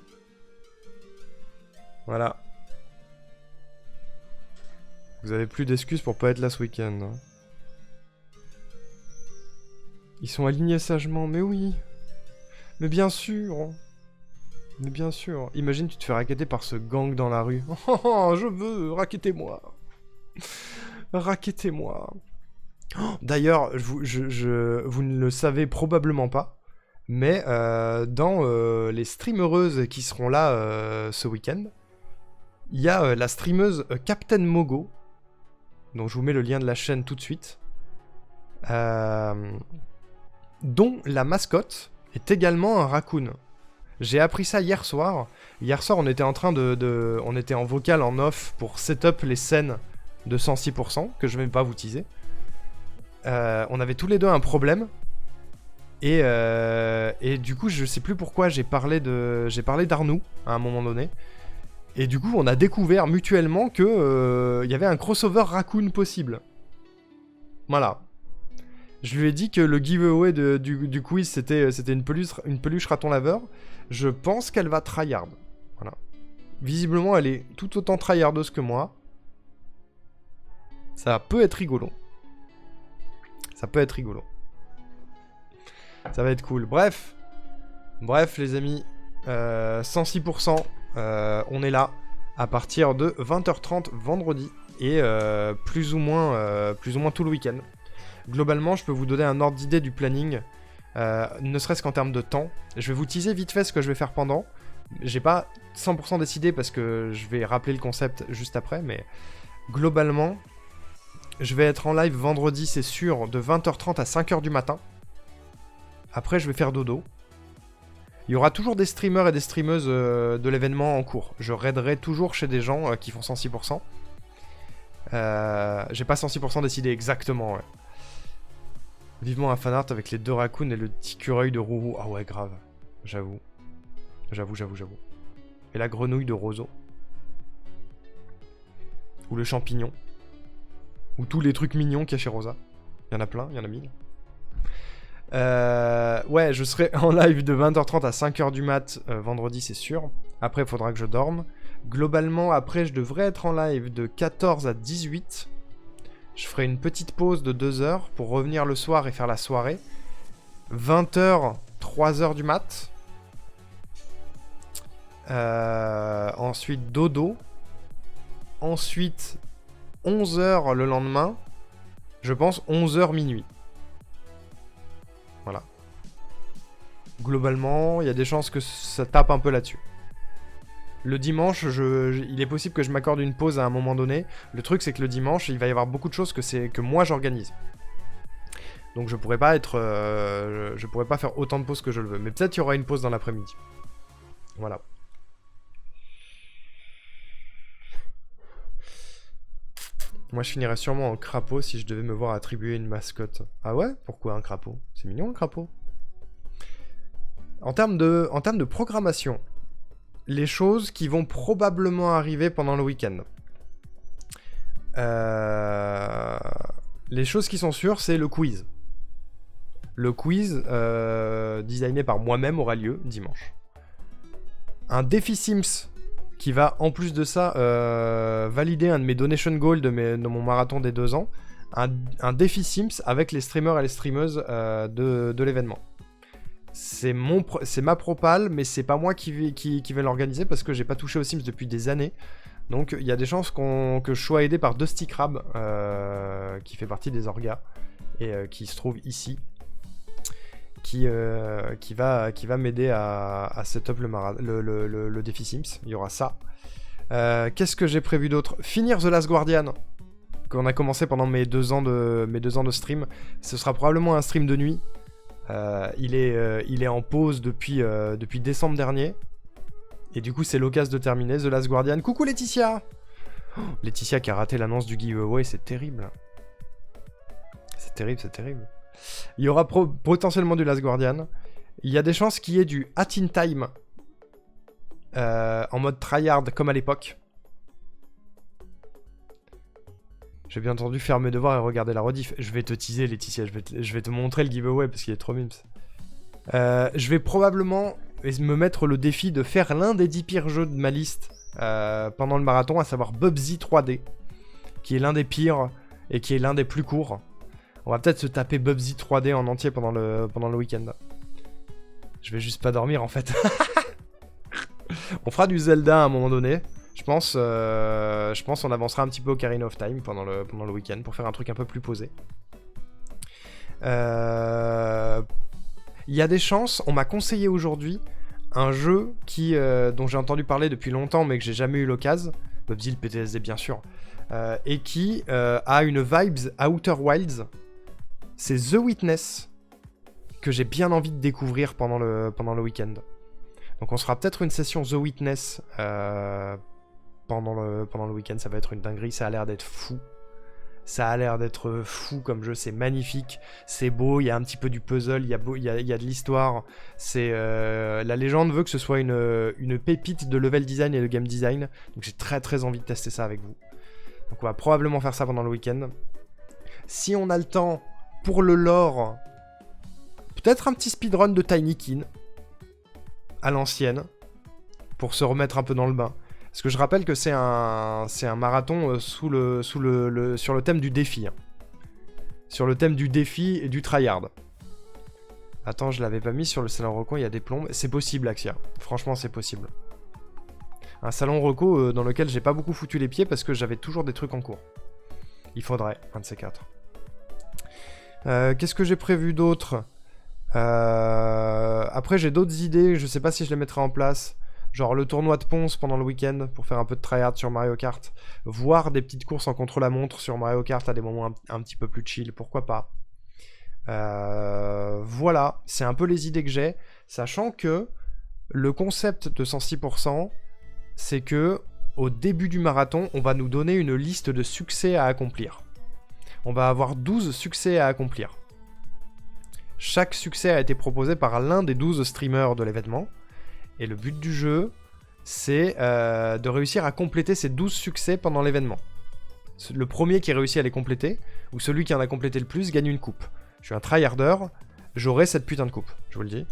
Voilà. Vous avez plus d'excuses pour pas être là ce week-end. Hein. Ils sont alignés sagement, mais oui. Mais bien sûr. Mais bien sûr. Imagine tu te fais racketter par ce gang dans la rue. Oh, je veux, rackettez-moi. Rackettez-moi. Oh, d'ailleurs, vous ne le savez probablement pas, mais dans les streamereuses qui seront là ce week-end, il y a la streameuse Captain Mogo, dont je vous mets le lien de la chaîne tout de suite, dont la mascotte est également un raccoon. J'ai appris ça hier soir. Hier soir, on était en train on était en vocal en off pour setup les scènes de 106%, que je vais pas vous teaser. On avait tous les deux un problème. Et du coup, je sais plus pourquoi j'ai parlé d'Arnoux à un moment donné. Et du coup, on a découvert mutuellement que y avait un crossover raccoon possible. Voilà. Je lui ai dit que le giveaway du quiz, c'était une peluche raton laveur. Je pense qu'elle va tryhard. Voilà. Visiblement, elle est tout autant tryhardeuse que moi. Ça peut être rigolo. Ça peut être rigolo. Ça va être cool. Bref, les amis, 106%, on est là à partir de 20h30 vendredi et plus ou moins tout le week-end. Globalement, je peux vous donner un ordre d'idée du planning, ne serait-ce qu'en termes de temps. Je vais vous teaser vite fait ce que je vais faire pendant. J'ai pas 100% décidé parce que je vais rappeler le concept juste après, mais globalement, je vais être en live vendredi, c'est sûr, de 20h30 à 5h du matin. Après, je vais faire dodo. Il y aura toujours des streamers et des streameuses de l'événement en cours. Je raiderai toujours chez des gens qui font 106%. J'ai pas 106% décidé exactement, ouais. Vivement un fanart avec les 2 raccoons et le petit cureuil de Rourou. Ah ouais, grave. J'avoue. Et la grenouille de Roseau. Ou le champignon. Ou tous les trucs mignons qu'il y a chez Rosa. Il y en a plein, il y en a 1000. Ouais, je serai en live de 20h30 à 5h du mat vendredi, c'est sûr. Après, il faudra que je dorme. Globalement, après, je devrais être en live de 14 à 18. Je ferai une petite pause de 2 heures pour revenir le soir et faire la soirée. 20h, 3h du mat. Ensuite, dodo. Ensuite, 11h le lendemain. Je pense 11h minuit. Voilà. Globalement, il y a des chances que ça tape un peu là-dessus. Le dimanche, il est possible que je m'accorde une pause à un moment donné. Le truc, c'est que le dimanche, il va y avoir beaucoup de choses que moi j'organise. Donc je pourrais pas je pourrais pas faire autant de pauses que je le veux. Mais peut-être il y aura une pause dans l'après-midi. Voilà. Moi, je finirais sûrement en crapaud si je devais me voir attribuer une mascotte. Ah ouais? Pourquoi un crapaud? C'est mignon, un crapaud. En termes de programmation, les choses qui vont probablement arriver pendant le week-end. Les choses qui sont sûres, c'est le quiz. Le quiz, designé par moi-même, aura lieu dimanche. Un défi Sims qui va, en plus de ça, valider un de mes donation goals de mon marathon des 2 ans. Un défi Sims avec les streamers et les streameuses de l'événement. C'est ma propale, mais c'est pas moi qui vais l'organiser parce que j'ai pas touché aux Sims depuis des années. Donc il y a des chances que je sois aidé par Dusty Crab, qui fait partie des orgas et qui se trouve ici, qui va m'aider à setup le défi Sims. Il y aura ça. Qu'est-ce que j'ai prévu d'autre? Finir The Last Guardian, qu'on a commencé pendant mes 2 ans de stream. Ce sera probablement un stream de nuit. Il est en pause depuis décembre dernier. Et du coup, c'est l'occasion de terminer The Last Guardian. Coucou Laetitia! Laetitia qui a raté l'annonce du giveaway, c'est terrible. C'est terrible. Il y aura potentiellement du Last Guardian. Il y a des chances qu'il y ait du Hat in Time en mode tryhard comme à l'époque. J'ai bien entendu faire mes devoirs et regarder la rediff. Je vais te teaser, Laetitia. Je vais te montrer le giveaway parce qu'il est trop mimes. Je vais probablement me mettre le défi de faire l'un des 10 pires jeux de ma liste pendant le marathon, à savoir Bubsy 3D, qui est l'un des pires et qui est l'un des plus courts. On va peut-être se taper Bubsy 3D en entier pendant le week-end. Je vais juste pas dormir en fait. On fera du Zelda à un moment donné. Je pense on avancera un petit peu au Ocarina of Time pendant le week-end pour faire un truc un peu plus posé. Il y a des chances, on m'a conseillé aujourd'hui un jeu dont j'ai entendu parler depuis longtemps mais que j'ai jamais eu l'occasion, Bubsy le PTSD bien sûr, et qui a une vibes Outer Wilds. C'est The Witness que j'ai bien envie de découvrir pendant le week-end. Donc on se fera peut-être une session The Witness pendant le week-end. Ça va être une dinguerie, ça a l'air d'être fou. Ça a l'air d'être fou comme jeu, c'est magnifique, c'est beau, il y a un petit peu du puzzle, il y a de l'histoire. La légende veut que ce soit une pépite de level design et de game design. Donc j'ai très très envie de tester ça avec vous. Donc on va probablement faire ça pendant le week-end. Si on a le temps, pour le lore, peut-être un petit speedrun de Tinykin à l'ancienne, pour se remettre un peu dans le bain. Parce que je rappelle que c'est un marathon sur le thème du défi. Hein. Sur le thème du défi et du tryhard. Attends, je l'avais pas mis sur le salon reco, il y a des plombes. C'est possible, Axia. Franchement, c'est possible. Un salon reco dans lequel j'ai pas beaucoup foutu les pieds parce que j'avais toujours des trucs en cours. Il faudrait, un de ces quatre. Qu'est-ce que j'ai prévu d'autre Après, j'ai d'autres idées, je sais pas si je les mettrai en place. Genre le tournoi de Ponce pendant le week-end pour faire un peu de tryhard sur Mario Kart. Voire des petites courses en contre-la-montre sur Mario Kart à des moments un petit peu plus chill, pourquoi pas. Voilà, c'est un peu les idées que j'ai. Sachant que le concept de 106%, c'est que au début du marathon, on va nous donner une liste de succès à accomplir. On va avoir 12 succès à accomplir. Chaque succès a été proposé par l'un des 12 streamers de l'événement. Et le but du jeu, c'est de réussir à compléter ces 12 succès pendant l'événement. Le premier qui réussit à les compléter, ou celui qui en a complété le plus, gagne une coupe. Je suis un tryharder, j'aurai cette putain de coupe, je vous le dis.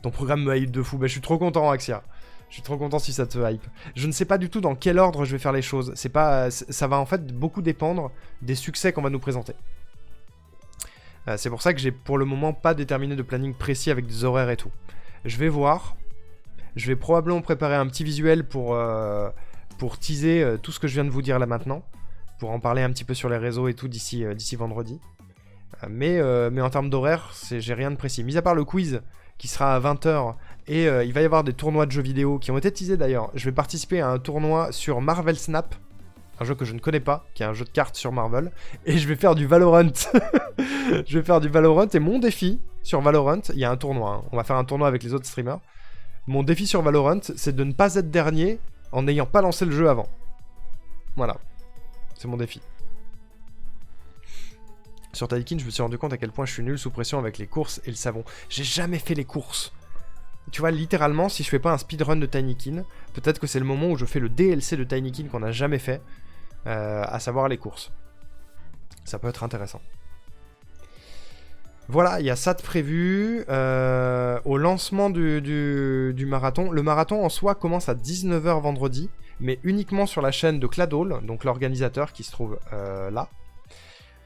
Ton programme me hype de fou, bah, je suis trop content, Axia. Je suis trop content si ça te hype. Je ne sais pas du tout dans quel ordre je vais faire les choses. Ça va en fait beaucoup dépendre des succès qu'on va nous présenter. C'est pour ça que j'ai pour le moment pas déterminé de planning précis avec des horaires et tout. Je vais voir. Je vais probablement préparer un petit visuel pour teaser tout ce que je viens de vous dire là maintenant. Pour en parler un petit peu sur les réseaux et tout d'ici vendredi. Mais en termes d'horaire, j'ai rien de précis. Mis à part le quiz qui sera à 20h et il va y avoir des tournois de jeux vidéo qui ont été teasés d'ailleurs. Je vais participer à un tournoi sur Marvel Snap, un jeu que je ne connais pas, qui est un jeu de cartes sur Marvel, et je vais faire du Valorant. Je vais faire du Valorant et mon défi sur Valorant, il y a un tournoi, hein. On va faire un tournoi avec les autres streamers. Mon défi sur Valorant, c'est de ne pas être dernier en n'ayant pas lancé le jeu avant. Voilà, c'est mon défi. Sur Tinykin, je me suis rendu compte à quel point je suis nul sous pression avec les courses et le savon. J'ai jamais fait les courses. Tu vois, littéralement, si je fais pas un speedrun de Tinykin, peut-être que c'est le moment où je fais le DLC de Tinykin qu'on n'a jamais fait, à savoir les courses. Ça peut être intéressant. Voilà, il y a ça de prévu. Au lancement du marathon. Le marathon en soi commence à 19h vendredi, mais uniquement sur la chaîne de Cladol, donc l'organisateur qui se trouve là.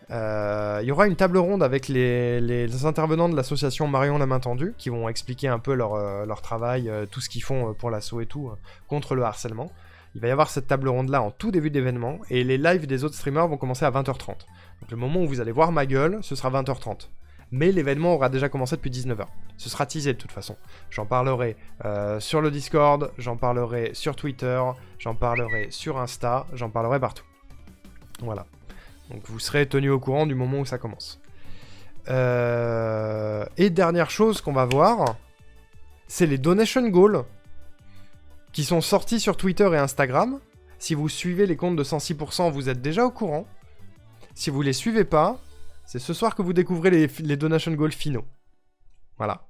Il y aura une table ronde avec les intervenants de l'association Marion la main tendue qui vont expliquer un peu leur travail, tout ce qu'ils font pour l'assaut et tout, contre le harcèlement. Il va y avoir cette table ronde là en tout début d'événement et les lives des autres streamers vont commencer à 20h30. Donc le moment où vous allez voir ma gueule, ce sera 20h30. Mais l'événement aura déjà commencé depuis 19h. Ce sera teasé de toute façon. J'en parlerai sur le Discord, j'en parlerai sur Twitter, j'en parlerai sur Insta, j'en parlerai partout. Voilà. Donc vous serez tenu au courant du moment où ça commence. Et dernière chose qu'on va voir, c'est les donation goals qui sont sortis sur Twitter et Instagram. Si vous suivez les comptes de 106%, vous êtes déjà au courant. Si vous les suivez pas, c'est ce soir que vous découvrez les donation goals finaux. Voilà.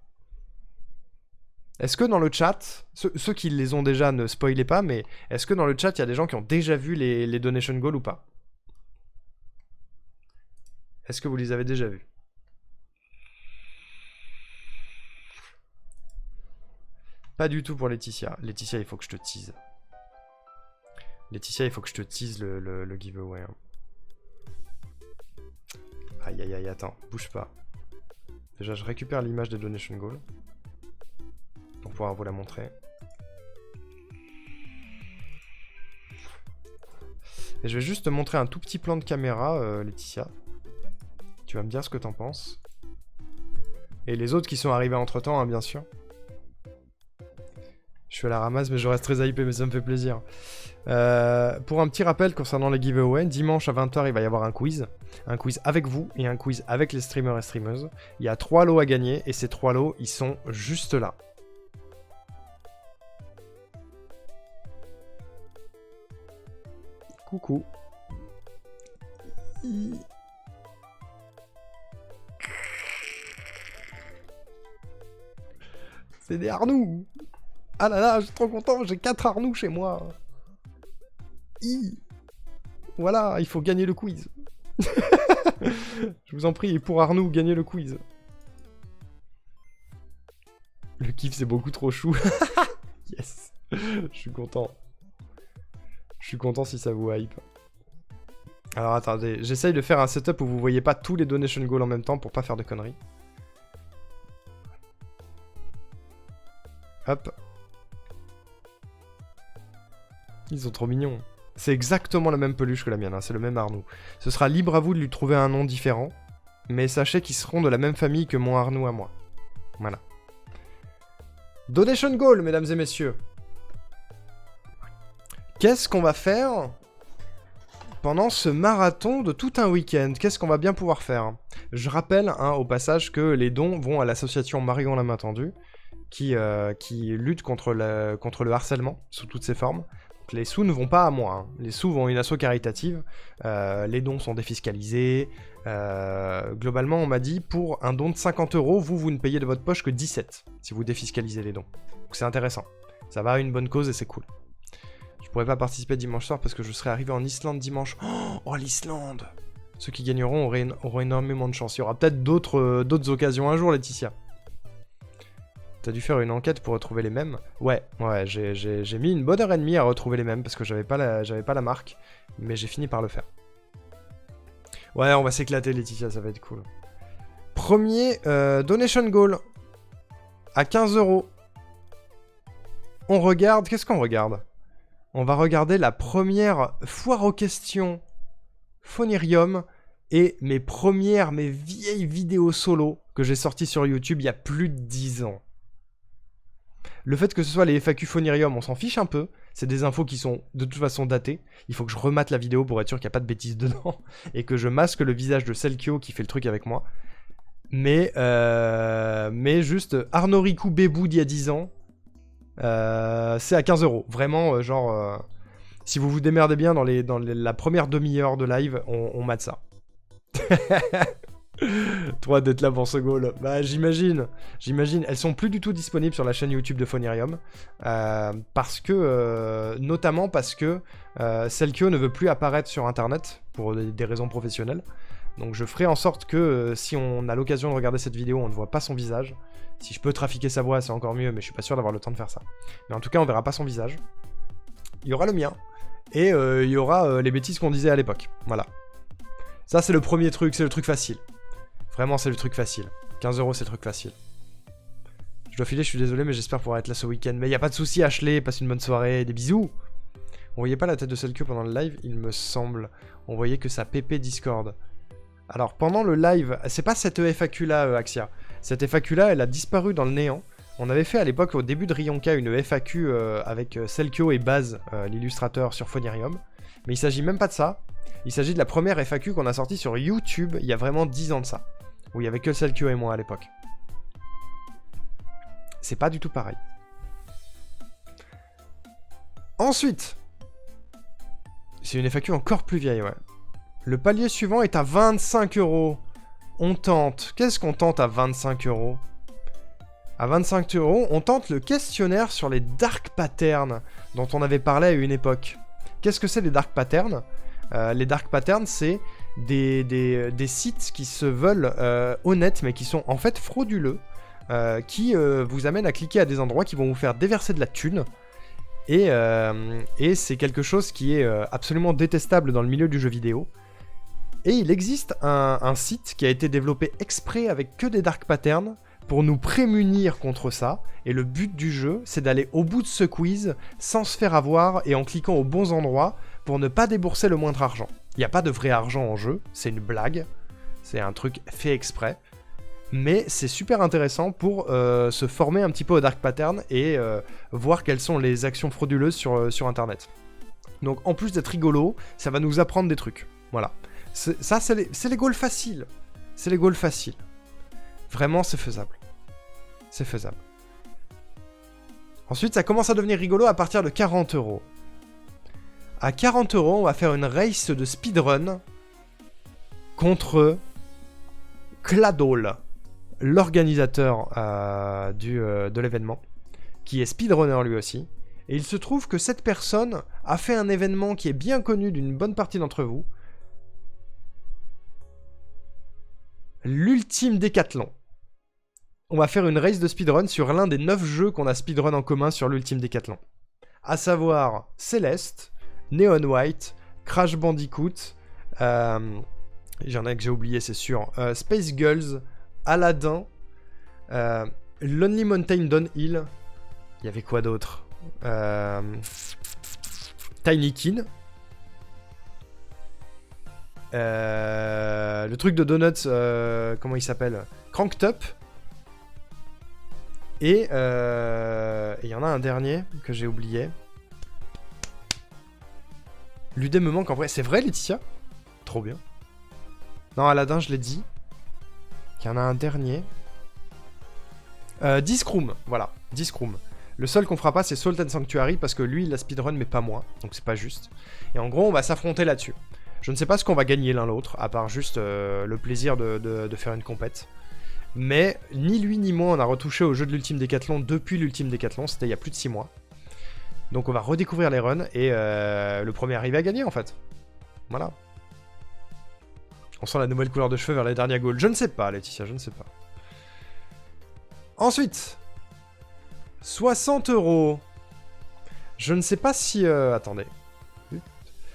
Est-ce que dans le chat, ceux qui les ont déjà, ne spoilez pas, mais est-ce que dans le chat, il y a des gens qui ont déjà vu les donation goals ou pas ? Est-ce que vous les avez déjà vus? Pas du tout pour Laetitia. Laetitia, il faut que je te tease. Laetitia, il faut que je te tease le giveaway. Hein. Aïe aïe aïe, attends, bouge pas. Déjà, je récupère l'image des donation goals. Pour pouvoir vous la montrer. Et je vais juste te montrer un tout petit plan de caméra, Laetitia. Tu vas me dire ce que t'en penses. Et les autres qui sont arrivés entre temps, hein, bien sûr. Je suis à la ramasse, mais je reste très hypé, mais ça me fait plaisir. Pour un petit rappel concernant les giveaways, dimanche à 20h, il va y avoir un quiz. Un quiz avec vous et un quiz avec les streamers et streameuses. Il y a 3 lots à gagner et ces 3 lots, ils sont juste là. Coucou. C'est des Arnoux. Ah là là, je suis trop content, j'ai 4 Arnoux chez moi. Voilà, il faut gagner le quiz. Je vous en prie, pour Arnoux, gagnez le quiz. Le kiff, c'est beaucoup trop chou. Yes, je suis content. Je suis content si ça vous hype. Alors attendez, j'essaye de faire un setup où vous voyez pas tous les donation goals en même temps pour pas faire de conneries. Hop. Ils sont trop mignons. C'est exactement la même peluche que la mienne, hein, c'est le même Arnoux. Ce sera libre à vous de lui trouver un nom différent, mais sachez qu'ils seront de la même famille que mon Arnoux à moi. Voilà. Donation goal, mesdames et messieurs. Qu'est-ce qu'on va faire pendant ce marathon de tout un week-end? Qu'est-ce qu'on va bien pouvoir faire? Je rappelle hein, au passage que les dons vont à l'association Marion la main tendue, qui lutte contre le harcèlement sous toutes ses formes. Donc, les sous ne vont pas à moi, hein. Les sous vont à une asso caritative, les dons sont défiscalisés. Globalement, on m'a dit, pour un don de 50 €, vous ne payez de votre poche que 17, si vous défiscalisez les dons. Donc c'est intéressant. Ça va à une bonne cause et c'est cool. Je pourrais pas participer dimanche soir parce que je serai arrivé en Islande dimanche. Oh, l'Islande! Ceux qui gagneront auront énormément de chance. Il y aura peut-être d'autres occasions un jour, Laetitia. T'as dû faire une enquête pour retrouver les mêmes? Ouais, j'ai mis une bonne heure et demie à retrouver les mêmes parce que j'avais pas la marque, mais j'ai fini par le faire. Ouais, on va s'éclater, Laetitia, ça va être cool. Premier donation goal à 15 €. On regarde, qu'est-ce qu'on regarde? On va regarder la première foire aux questions Phonerium et mes vieilles vidéos solo que j'ai sorties sur YouTube il y a plus de 10 ans. Le fait que ce soit les FAQ Phonerium, on s'en fiche un peu. C'est des infos qui sont de toute façon datées. Il faut que je remate la vidéo pour être sûr qu'il n'y a pas de bêtises dedans. Et que je masque le visage de Selkio qui fait le truc avec moi. Mais juste Arnaud Ricou Bébou d'il y a 10 ans. C'est à 15 €. Vraiment, si vous vous démerdez bien dans la première demi-heure de live, on mate ça. Toi d'être là pour ce goal. Bah j'imagine. Elles sont plus du tout disponibles sur la chaîne YouTube de Phonerium. Notamment parce que Selkio ne veut plus apparaître sur internet pour des raisons professionnelles. Donc je ferai en sorte que si on a l'occasion de regarder cette vidéo, on ne voit pas son visage. Si je peux trafiquer sa voix, c'est encore mieux, mais je suis pas sûr d'avoir le temps de faire ça. Mais en tout cas, on verra pas son visage. Il y aura le mien. Et il y aura les bêtises qu'on disait à l'époque. Voilà. Ça c'est le premier truc, c'est le truc facile. Vraiment, c'est le truc facile. 15 €, c'est le truc facile. Je dois filer, je suis désolé, mais j'espère pouvoir être là ce week-end. Mais y a pas de souci, Ashley, passe une bonne soirée, des bisous. On voyait pas la tête de Selkio pendant le live, il me semble. On voyait que sa PP Discord. Alors, pendant le live, c'est pas cette FAQ-là, Axia. Cette FAQ-là, elle a disparu dans le néant. On avait fait à l'époque, au début de Rionka, une FAQ avec Selkio et Baz, l'illustrateur, sur Phonerium. Mais il s'agit même pas de ça. Il s'agit de la première FAQ qu'on a sortie sur YouTube il y a vraiment 10 ans de ça. Où il y avait que Selkio et moi à l'époque. C'est pas du tout pareil. Ensuite, c'est une FAQ encore plus vieille, ouais. Le palier suivant est à 25 €. On tente. Qu'est-ce qu'on tente à 25 €? À 25 €, on tente le questionnaire sur les dark patterns dont on avait parlé à une époque. Qu'est-ce que c'est les dark patterns? Les dark patterns, c'est des sites qui se veulent honnêtes, mais qui sont en fait frauduleux, qui vous amènent à cliquer à des endroits qui vont vous faire déverser de la thune. Et c'est quelque chose qui est absolument détestable dans le milieu du jeu vidéo. Et il existe un site qui a été développé exprès avec que des dark patterns pour nous prémunir contre ça. Et le but du jeu, c'est d'aller au bout de ce quiz sans se faire avoir et en cliquant aux bons endroits pour ne pas débourser le moindre argent. Il n'y a pas de vrai argent en jeu, c'est une blague, c'est un truc fait exprès. Mais c'est super intéressant pour se former un petit peu au dark pattern et voir quelles sont les actions frauduleuses sur internet. Donc en plus d'être rigolo, ça va nous apprendre des trucs. Voilà. Ça, c'est les goals faciles. C'est les goals faciles. Vraiment, c'est faisable. C'est faisable. Ensuite, ça commence à devenir rigolo à partir de 40 €. À 40 €, on va faire une race de speedrun contre Cladol, l'organisateur de l'événement, qui est speedrunner lui aussi. Et il se trouve que cette personne a fait un événement qui est bien connu d'une bonne partie d'entre vous. L'ultime décathlon. On va faire une race de speedrun sur l'un des 9 jeux qu'on a speedrun en commun sur l'ultime décathlon. À savoir Céleste, Neon White, Crash Bandicoot, j'en ai que j'ai oublié, c'est sûr, Space Girls, Aladdin, Lonely Mountain Downhill, il y avait quoi d'autre, Tiny Kin, le truc de Donuts, comment il s'appelle, Cranked Up, et il y en a un dernier que j'ai oublié. L'UD me manque en vrai. C'est vrai, Laetitia? Trop bien. Non, Aladdin, je l'ai dit. Il y en a un dernier. Disc Room, voilà. Disc Room. Le seul qu'on fera pas, c'est Salt and Sanctuary, parce que lui, il a speedrun, mais pas moi. Donc c'est pas juste. Et en gros, on va s'affronter là-dessus. Je ne sais pas ce qu'on va gagner l'un l'autre, à part juste le plaisir de faire une compète. Mais ni lui ni moi, on a retouché au jeu de l'Ultime Décathlon depuis l'Ultime Décathlon. C'était il y a plus de 6 mois. Donc on va redécouvrir les runs et le premier arrivé à gagner en fait. Voilà. On sent la nouvelle couleur de cheveux vers les derniers goals. Je ne sais pas, Laetitia, je ne sais pas. Ensuite, 60 €. Je ne sais pas si... attendez.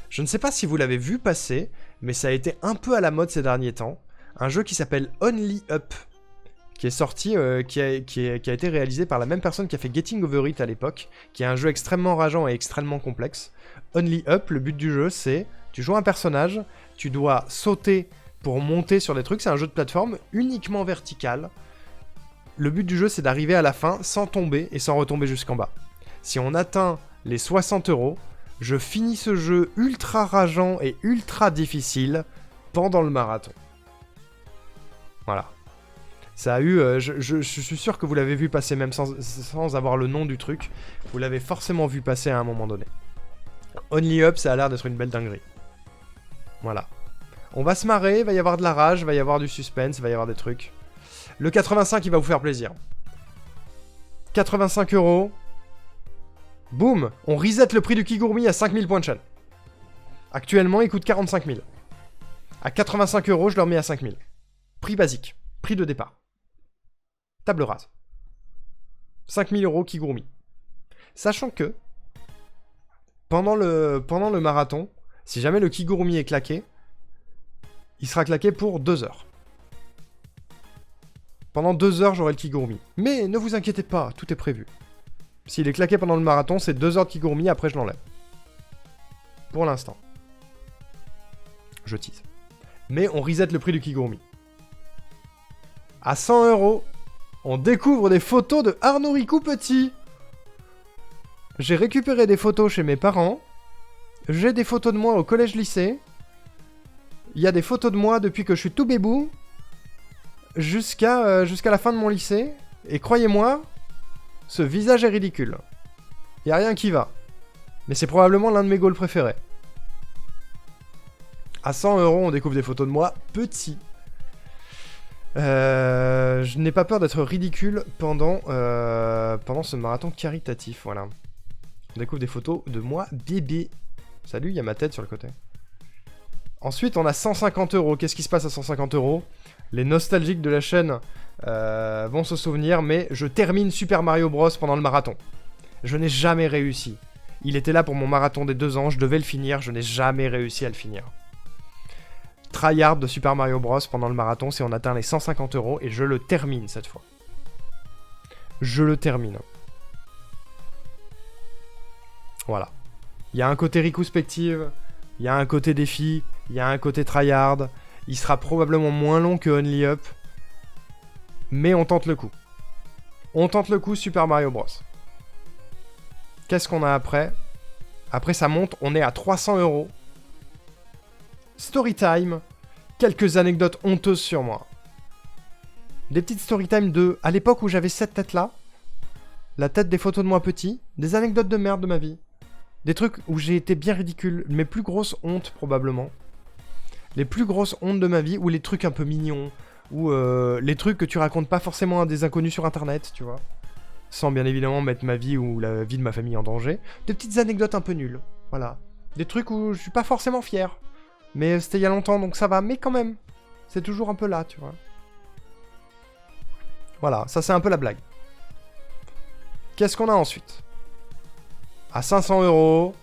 Je ne sais pas si vous l'avez vu passer, mais ça a été un peu à la mode ces derniers temps. Un jeu qui s'appelle Only Up, qui est sorti, qui a été réalisé par la même personne qui a fait Getting Over It à l'époque, qui est un jeu extrêmement rageant et extrêmement complexe. Only Up, le but du jeu, c'est, tu joues un personnage, tu dois sauter pour monter sur des trucs, c'est un jeu de plateforme uniquement vertical. Le but du jeu, c'est d'arriver à la fin sans tomber et sans retomber jusqu'en bas. Si on atteint les 60 €, je finis ce jeu ultra rageant et ultra difficile pendant le marathon. Voilà. Ça a eu... je suis sûr que vous l'avez vu passer, même sans avoir le nom du truc. Vous l'avez forcément vu passer à un moment donné. Only Up, ça a l'air d'être une belle dinguerie. Voilà. On va se marrer, il va y avoir de la rage, il va y avoir du suspense, il va y avoir des trucs. Le 85, il va vous faire plaisir. 85 €. Boum, on reset le prix du Kigurumi à 5000 points de chaîne. Actuellement, il coûte 45 000. À 85 €, je le remets à 5000. Prix basique. Prix de départ. Table rase. 5000 € Kigurumi. Sachant que, pendant le marathon, si jamais le Kigurumi est claqué, il sera claqué pour 2 heures. Pendant 2 heures, j'aurai le Kigurumi. Mais ne vous inquiétez pas, tout est prévu. S'il est claqué pendant le marathon, c'est 2 heures de Kigurumi, après je l'enlève. Pour l'instant. Je tease. Mais on reset le prix du Kigurumi. À 100 €, on découvre des photos de Arnaud Ricou petit. J'ai récupéré des photos chez mes parents. J'ai des photos de moi au collège-lycée. Il y a des photos de moi depuis que je suis tout bébou. Jusqu'à la fin de mon lycée. Et croyez-moi, ce visage est ridicule. Il n'y a rien qui va. Mais c'est probablement l'un de mes goals préférés. À 100 €, on découvre des photos de moi petit. Je n'ai pas peur d'être ridicule pendant ce marathon caritatif, voilà. On découvre des photos de moi bébé. Salut, il y a ma tête sur le côté. Ensuite, on a 150 €. Qu'est-ce qui se passe à 150 €? Les nostalgiques de la chaîne vont se souvenir, mais je termine Super Mario Bros pendant le marathon. Je n'ai jamais réussi. Il était là pour mon marathon des 2 ans, je devais le finir, je n'ai jamais réussi à le finir. Tryhard de Super Mario Bros pendant le marathon, si on atteint les 150 € et je le termine cette fois. Je le termine. Voilà. Il y a un côté rétrospective, il y a un côté défi, il y a un côté tryhard. Il sera probablement moins long que Only Up. Mais on tente le coup. On tente le coup Super Mario Bros. Qu'est-ce qu'on a après? Après ça monte, on est à 300 €. Storytime. Quelques anecdotes honteuses sur moi. Des petites storytime de... À l'époque où j'avais cette tête-là. La tête des photos de moi petit. Des anecdotes de merde de ma vie. Des trucs où j'ai été bien ridicule. Mes plus grosses hontes, probablement. Les plus grosses hontes de ma vie. Ou les trucs un peu mignons. Ou les trucs que tu racontes pas forcément à des inconnus sur internet, tu vois. Sans bien évidemment mettre ma vie ou la vie de ma famille en danger. Des petites anecdotes un peu nulles. Voilà. Des trucs où je suis pas forcément fier. Mais c'était il y a longtemps, donc ça va. Mais quand même, c'est toujours un peu là, tu vois. Voilà, ça c'est un peu la blague. Qu'est-ce qu'on a ensuite? À 500 €,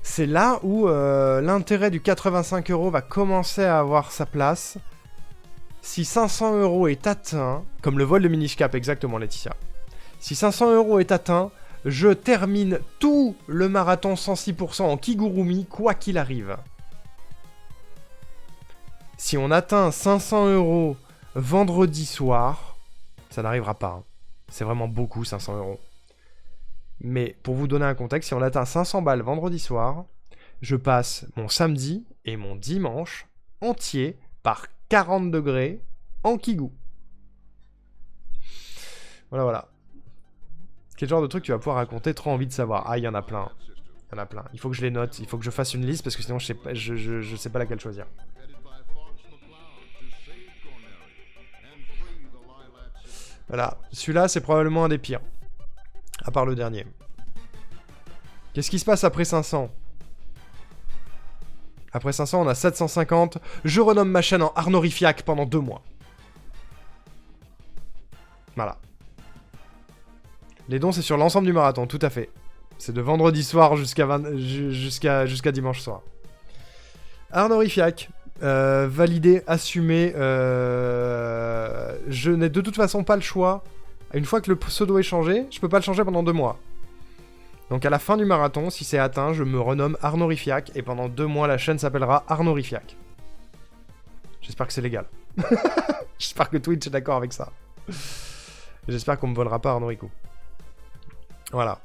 C'est là où l'intérêt du 85 € va commencer à avoir sa place. Si 500 € est atteint, comme le vol de Minish Cap, exactement Laetitia. Si 500 € est atteint, je termine tout le marathon 106% en Kigurumi, quoi qu'il arrive. Si on atteint 500 € vendredi soir, ça n'arrivera pas. Hein. C'est vraiment beaucoup, 500 €. Mais pour vous donner un contexte, si on atteint 500 balles vendredi soir, je passe mon samedi et mon dimanche entier par 40 degrés en Kigu. Voilà, voilà. Quel genre de truc tu vas pouvoir raconter? Trop envie de savoir. Ah, il y en a plein. Il y en a plein. Il faut que je les note. Il faut que je fasse une liste parce que sinon je sais pas laquelle choisir. Voilà. Celui-là, c'est probablement un des pires. À part le dernier. Qu'est-ce qui se passe après 500? Après 500, on a 750. Je renomme ma chaîne en Arnorifiac pendant 2 mois. Voilà. Les dons, c'est sur l'ensemble du marathon, tout à fait. C'est de vendredi soir jusqu'à dimanche soir. Arnorifiac. Validé, assumé. Je n'ai de toute façon pas le choix. Une fois que le pseudo est changé, je peux pas le changer pendant 2 mois. Donc à la fin du marathon, si c'est atteint, je me renomme Arnorifiac et pendant 2 mois, la chaîne s'appellera Arnorifiac. J'espère que c'est légal. J'espère que Twitch est d'accord avec ça. J'espère qu'on me volera pas Arnorico. Voilà.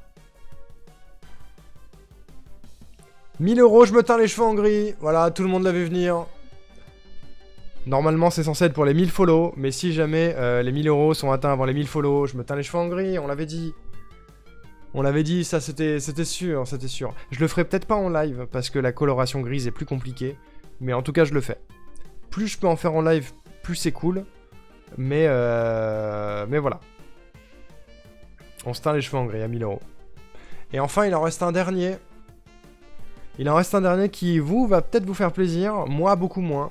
1000 €, je me teins les cheveux en gris. Voilà, tout le monde l'a vu venir. Normalement, c'est censé être pour les 1000 follow, mais si jamais les 1000 € sont atteints avant les 1000 follow, je me teins les cheveux en gris, on l'avait dit. On l'avait dit, ça c'était sûr, c'était sûr. Je le ferai peut-être pas en live, parce que la coloration grise est plus compliquée, mais en tout cas, je le fais. Plus je peux en faire en live, plus c'est cool, mais voilà. On se teint les cheveux en gris à 1000 €. Et enfin, il en reste un dernier. Il en reste un dernier qui, vous, va peut-être vous faire plaisir, moi, beaucoup moins.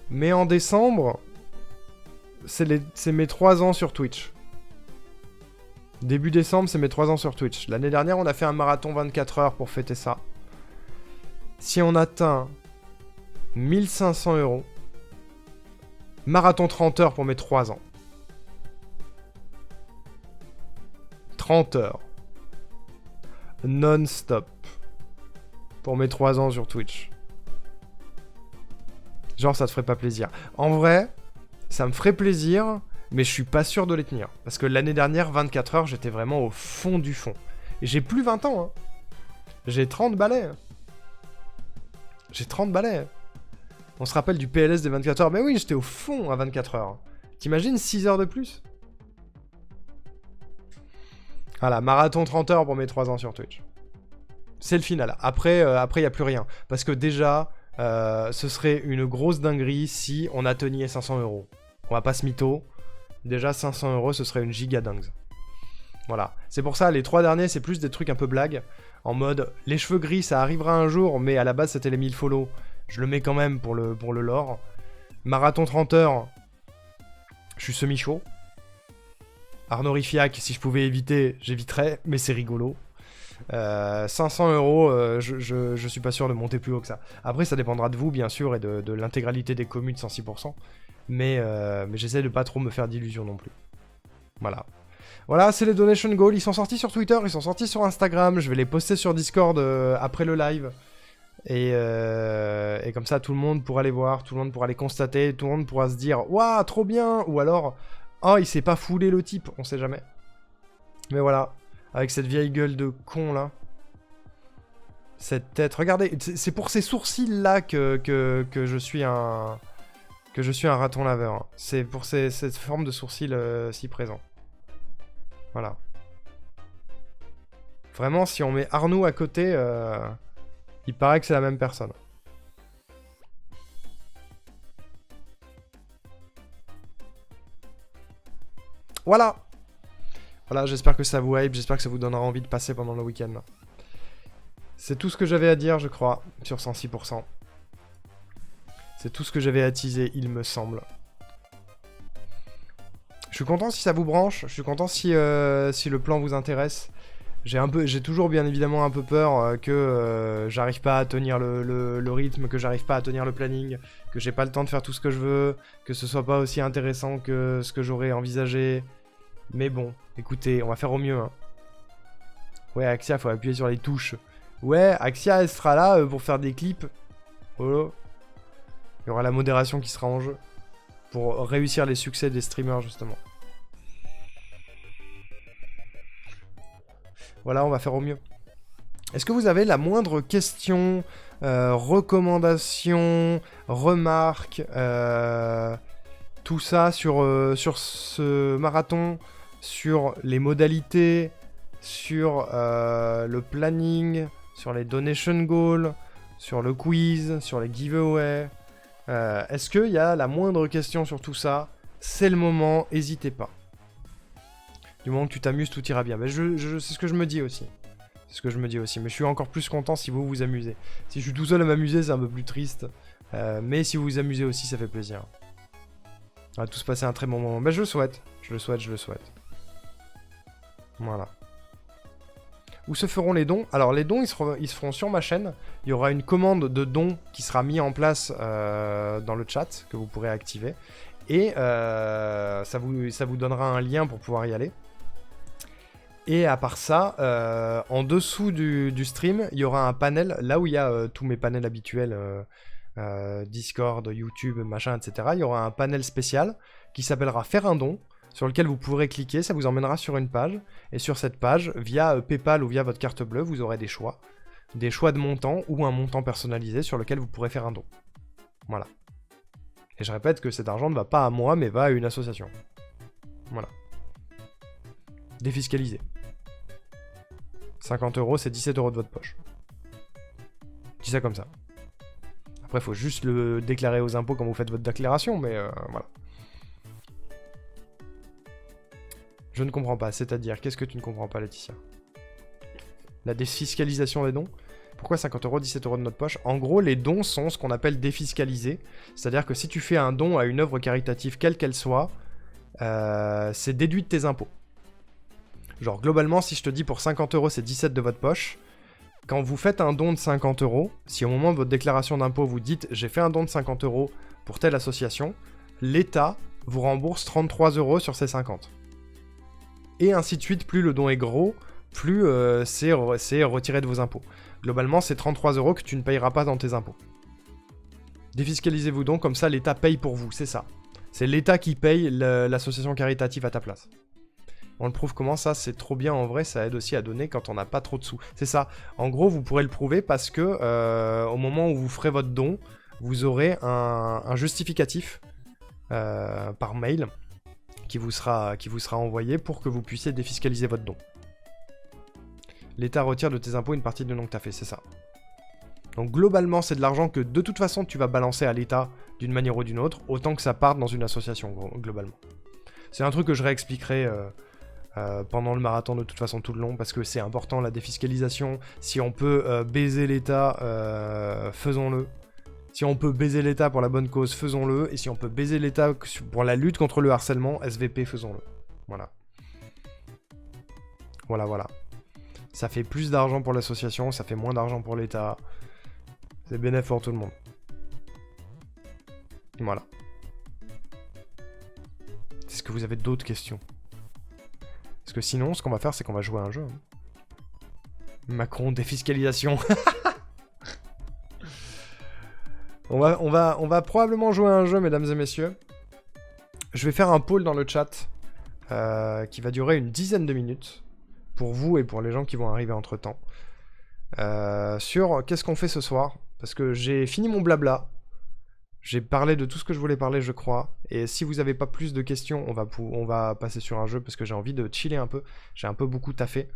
Mais en décembre, c'est mes 3 ans sur Twitch. Début décembre, c'est mes 3 ans sur Twitch. L'année dernière, on a fait un marathon 24 heures pour fêter ça. Si on atteint 1500 €, marathon 30 heures pour mes 3 ans. 30 heures. Non-stop. Pour mes 3 ans sur Twitch. Genre, ça te ferait pas plaisir. En vrai, ça me ferait plaisir, mais je suis pas sûr de les tenir. Parce que l'année dernière, 24 heures, j'étais vraiment au fond du fond. Et j'ai plus 20 ans, hein. J'ai 30 balais. J'ai 30 balais. On se rappelle du PLS des 24 heures. Mais oui, j'étais au fond à 24 heures. T'imagines 6 heures de plus? Voilà, marathon 30 heures pour mes 3 ans sur Twitch. C'est le final. Après, il n'y a plus rien. Parce que déjà, ce serait une grosse dinguerie si on atteignait 500 €. On va pas se mytho. Déjà, 500 €, ce serait une giga dingue. Voilà. C'est pour ça, les 3 derniers, c'est plus des trucs un peu blagues. En mode, les cheveux gris, ça arrivera un jour, mais à la base, c'était les 1000 follow. Je le mets quand même pour le lore. Marathon 30 heures, je suis semi-chaud. Arnorifiac, si je pouvais éviter, j'éviterais, mais c'est rigolo. 500 €, je suis pas sûr de monter plus haut que ça. Après, ça dépendra de vous, bien sûr, et de l'intégralité des communes 106%. Mais j'essaie de pas trop me faire d'illusions non plus. Voilà. Voilà, c'est les donation goals. Ils sont sortis sur Twitter, ils sont sortis sur Instagram. Je vais les poster sur Discord après le live. Et comme ça, tout le monde pourra les voir, tout le monde pourra les constater, tout le monde pourra se dire « Waouh, trop bien !» Ou alors « Oh, il s'est pas foulé le type !» On sait jamais. Mais voilà, avec cette vieille gueule de con là. Cette tête, regardez, c'est pour ces sourcils là que je suis un raton laveur. Hein. C'est pour cette forme de sourcil si présent. Voilà. Vraiment, si on met Arnaud à côté, il paraît que c'est la même personne. Voilà. Voilà, j'espère que ça vous hype, j'espère que ça vous donnera envie de passer pendant le week-end. C'est tout ce que j'avais à dire, je crois, sur 106%. C'est tout ce que j'avais à teaser, il me semble. Je suis content si ça vous branche, je suis content si le plan vous intéresse. J'ai toujours bien évidemment un peu peur que j'arrive pas à tenir le rythme, que j'arrive pas à tenir le planning, que j'ai pas le temps de faire tout ce que je veux, que ce soit pas aussi intéressant que ce que j'aurais envisagé. Mais bon, écoutez, on va faire au mieux. Hein. Ouais, Axia, faut appuyer sur les touches. Ouais, Axia, elle sera là pour faire des clips. Oh. Il y aura la modération qui sera en jeu. Pour réussir les succès des streamers, justement. Voilà, on va faire au mieux. Est-ce que vous avez la moindre question, recommandation, remarque, tout ça sur ce marathon, sur les modalités, sur le planning, sur les donation goals, sur le quiz, sur les giveaways. Est-ce qu'il y a la moindre question sur tout ça? C'est le moment, n'hésitez pas. Du moment que tu t'amuses, tout ira bien. Mais c'est ce que je me dis aussi. C'est ce que je me dis aussi. Mais je suis encore plus content si vous vous amusez. Si je suis tout seul à m'amuser, c'est un peu plus triste. Mais si vous vous amusez aussi, ça fait plaisir. On va tous passer un très bon moment. Ben, je le souhaite. Je le souhaite, je le souhaite. Voilà. Où se feront les dons? Alors, les dons, ils se feront sur ma chaîne. Il y aura une commande de dons qui sera mise en place dans le chat, que vous pourrez activer. Et ça vous donnera un lien pour pouvoir y aller. Et à part ça, en dessous du stream, il y aura un panel, là où il y a tous mes panels habituels, Discord, YouTube, machin, etc. Il y aura un panel spécial qui s'appellera Faire un don, sur lequel vous pourrez cliquer, ça vous emmènera sur une page. Et sur cette page, via PayPal ou via votre carte bleue, vous aurez des choix de montants ou un montant personnalisé sur lequel vous pourrez faire un don. Voilà. Et je répète que cet argent ne va pas à moi, mais va à une association. Voilà. Défiscalisé. 50 €, c'est 17 € de votre poche. Je dis ça comme ça. Après, il faut juste le déclarer aux impôts quand vous faites votre déclaration, mais voilà. Je ne comprends pas, c'est-à-dire, qu'est-ce que tu ne comprends pas, Laetitia? La défiscalisation des dons? Pourquoi 50 €, 17 € de notre poche? En gros, les dons sont ce qu'on appelle défiscalisés. C'est-à-dire que si tu fais un don à une œuvre caritative, quelle qu'elle soit, c'est déduit de tes impôts. Genre, globalement, si je te dis pour 50 € c'est 17 de votre poche, quand vous faites un don de 50 €, si au moment de votre déclaration d'impôt vous dites « j'ai fait un don de 50 € pour telle association », l'État vous rembourse 33 € sur ces 50. Et ainsi de suite, plus le don est gros, plus c'est retiré de vos impôts. Globalement, c'est 33 € que tu ne payeras pas dans tes impôts. Défiscalisez-vous donc, comme ça l'État paye pour vous, c'est ça. C'est l'État qui paye l'association caritative à ta place. On le prouve comment? Ça, c'est trop bien en vrai, ça aide aussi à donner quand on n'a pas trop de sous. C'est ça. En gros, vous pourrez le prouver parce que au moment où vous ferez votre don, vous aurez un justificatif par mail qui vous sera envoyé pour que vous puissiez défiscaliser votre don. L'État retire de tes impôts une partie du don que tu as fait, c'est ça. Donc globalement, c'est de l'argent que de toute façon tu vas balancer à l'État d'une manière ou d'une autre, autant que ça parte dans une association, globalement. C'est un truc que je réexpliquerai pendant le marathon de toute façon tout le long, parce que c'est important la défiscalisation. Si on peut baiser l'État, faisons-le. Si on peut baiser l'État pour la bonne cause, faisons-le. Et si on peut baiser l'État pour la lutte contre le harcèlement, SVP, faisons-le. Voilà. Voilà, voilà. Ça fait plus d'argent pour l'association, ça fait moins d'argent pour l'État. C'est bénéfique pour tout le monde. Voilà. Est-ce que vous avez d'autres questions? Parce que sinon, ce qu'on va faire, c'est qu'on va jouer à un jeu. Macron, défiscalisation. on va probablement jouer à un jeu, mesdames et messieurs. Je vais faire un poll dans le chat qui va durer une dizaine de minutes. Pour vous et pour les gens qui vont arriver entre-temps. Sur qu'est-ce qu'on fait ce soir. Parce que j'ai fini mon blabla. J'ai parlé de tout ce que je voulais parler, je crois. Et si vous n'avez pas plus de questions, on va passer sur un jeu parce que j'ai envie de chiller un peu. J'ai un peu beaucoup taffé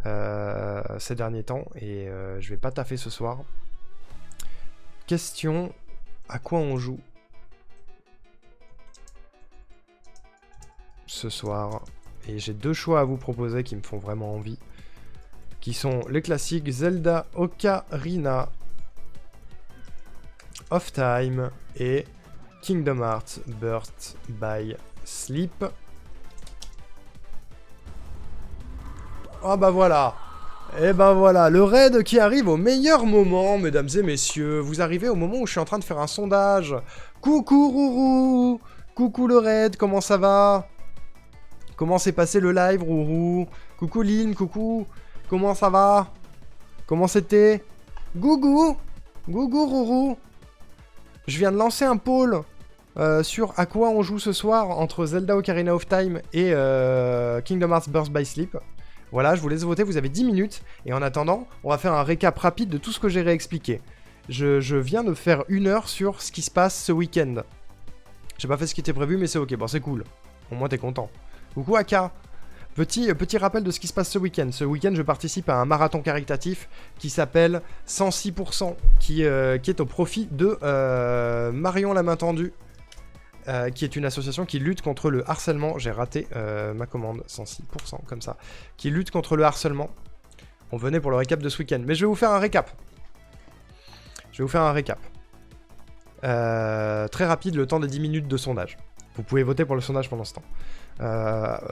ces derniers temps et je vais pas taffer ce soir. Question, à quoi on joue ce soir? Et j'ai deux choix à vous proposer qui me font vraiment envie. Qui sont les classiques Zelda Ocarina of Time et Kingdom Hearts Birth by Sleep. Ah bah voilà. Et ben voilà, le raid qui arrive au meilleur moment, mesdames et messieurs. Vous arrivez au moment où je suis en train de faire un sondage. Coucou Rourou. Coucou le raid, comment ça va? Comment s'est passé le live, Rourou? Coucou Lynn, coucou. Comment ça va? Comment c'était? Gougou. Gougou Rourou. Je viens de lancer un poll sur à quoi on joue ce soir entre Zelda Ocarina of Time et Kingdom Hearts Birth by Sleep. Voilà, je vous laisse voter, vous avez 10 minutes. Et en attendant, on va faire un récap rapide de tout ce que j'ai réexpliqué. Je viens de faire 1 heure sur ce qui se passe ce week-end. J'ai pas fait ce qui était prévu, mais c'est ok. Bon, c'est cool. Au moins, t'es content. Coucou Aka. Petit rappel de ce qui se passe ce week-end. Ce week-end, je participe à un marathon caritatif qui s'appelle 106%, qui est au profit de Marion la main tendue. Qui est une association qui lutte contre le harcèlement. J'ai raté ma commande, 106%, comme ça. Qui lutte contre le harcèlement. On venait pour le récap de ce week-end. Mais je vais vous faire un récap. Très rapide, le temps des 10 minutes de sondage. Vous pouvez voter pour le sondage pendant ce temps.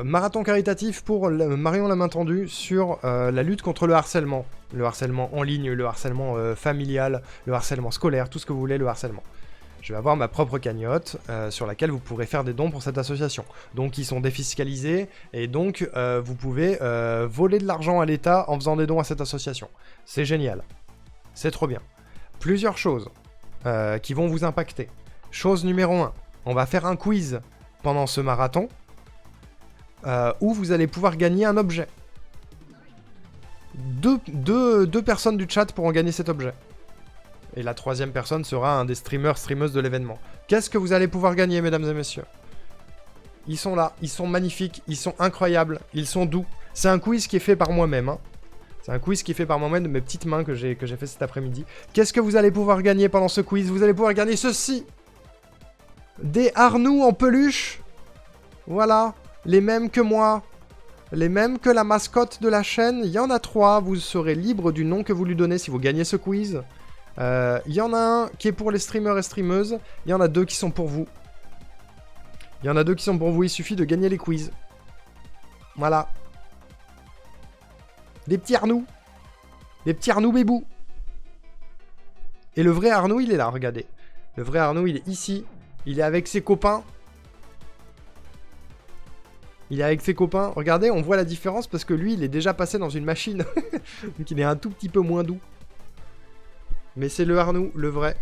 Marathon caritatif pour Marion la main tendue sur la lutte contre le harcèlement. Le harcèlement en ligne, le harcèlement familial, le harcèlement scolaire, tout ce que vous voulez, le harcèlement. Je vais avoir ma propre cagnotte sur laquelle vous pourrez faire des dons pour cette association. Donc ils sont défiscalisés et donc vous pouvez voler de l'argent à l'État en faisant des dons à cette association. C'est génial. C'est trop bien. Plusieurs choses qui vont vous impacter. Chose numéro 1, on va faire un quiz pendant ce marathon où vous allez pouvoir gagner un objet. Deux personnes du chat pourront gagner cet objet. Et la 3e personne sera un des streameuses de l'événement. Qu'est-ce que vous allez pouvoir gagner, mesdames et messieurs? Ils sont là, ils sont magnifiques, ils sont incroyables, ils sont doux. C'est un quiz qui est fait par moi-même. Hein. C'est un quiz qui est fait par moi-même de mes petites mains que j'ai fait cet après-midi. Qu'est-ce que vous allez pouvoir gagner pendant ce quiz? Vous allez pouvoir gagner ceci. Des Arnoux en peluche. Voilà, les mêmes que moi. Les mêmes que la mascotte de la chaîne. Il y en a 3, vous serez libre du nom que vous lui donnez si vous gagnez ce quiz. Il y en a un qui est pour les streamers et streameuses. Il y en a 2 qui sont pour vous. Il suffit de gagner les quiz. Voilà. Des petits Arnoux. Des petits Arnoux bébou. Et le vrai Arnoux, il est là, regardez. Le vrai Arnoux, il est ici. Il est avec ses copains. Regardez, on voit la différence parce que lui, il est déjà passé dans une machine. Donc il est un tout petit peu moins doux. Mais c'est le Arnoux, le vrai.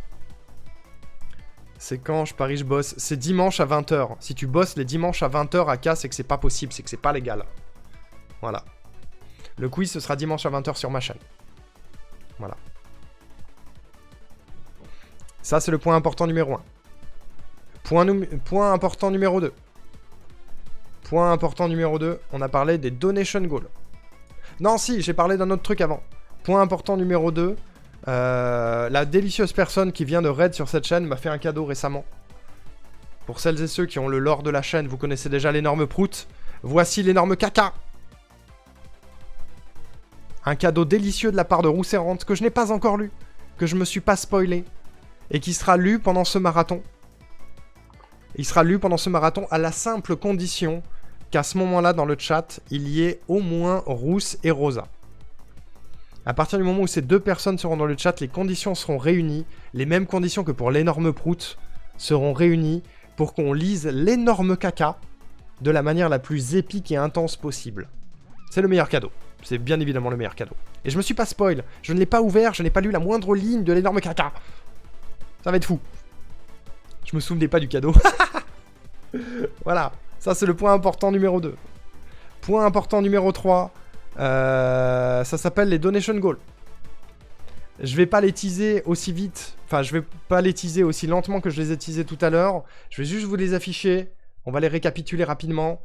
C'est quand je parie, je bosse. C'est dimanche à 20h. Si tu bosses les dimanches à 20h à K, c'est que c'est pas possible, c'est que c'est pas légal. Voilà. Le quiz, ce sera dimanche à 20h sur ma chaîne. Voilà. Ça, c'est le point important numéro 1. Point important numéro 2. Point important numéro 2, on a parlé des donation goals. Non, si, j'ai parlé d'un autre truc avant. Point important numéro 2, la délicieuse personne qui vient de raid sur cette chaîne m'a fait un cadeau récemment. Pour celles et ceux qui ont le lore de la chaîne, vous connaissez déjà l'énorme prout. Voici l'énorme caca. Un cadeau délicieux de la part de Rousserrante que je n'ai pas encore lu, que je me suis pas spoilé, et qui sera lu pendant ce marathon. Il sera lu pendant ce marathon à la simple condition qu'à ce moment-là, dans le chat, il y ait au moins Rousse et Rosa. À partir du moment où ces 2 personnes seront dans le chat, les conditions seront réunies. Les mêmes conditions que pour l'énorme prout seront réunies pour qu'on lise l'énorme caca de la manière la plus épique et intense possible. C'est le meilleur cadeau. C'est bien évidemment le meilleur cadeau. Et je me suis pas spoil. Je ne l'ai pas ouvert, je n'ai pas lu la moindre ligne de l'énorme caca. Ça va être fou. Je me souvenais pas du cadeau. Voilà. Ça, c'est le point important numéro 2. Point important numéro 3. Ça s'appelle les donation goals. Je vais pas les teaser aussi vite. Enfin, je vais pas les teaser aussi lentement que je les ai teasés tout à l'heure. Je vais juste vous les afficher. On va les récapituler rapidement.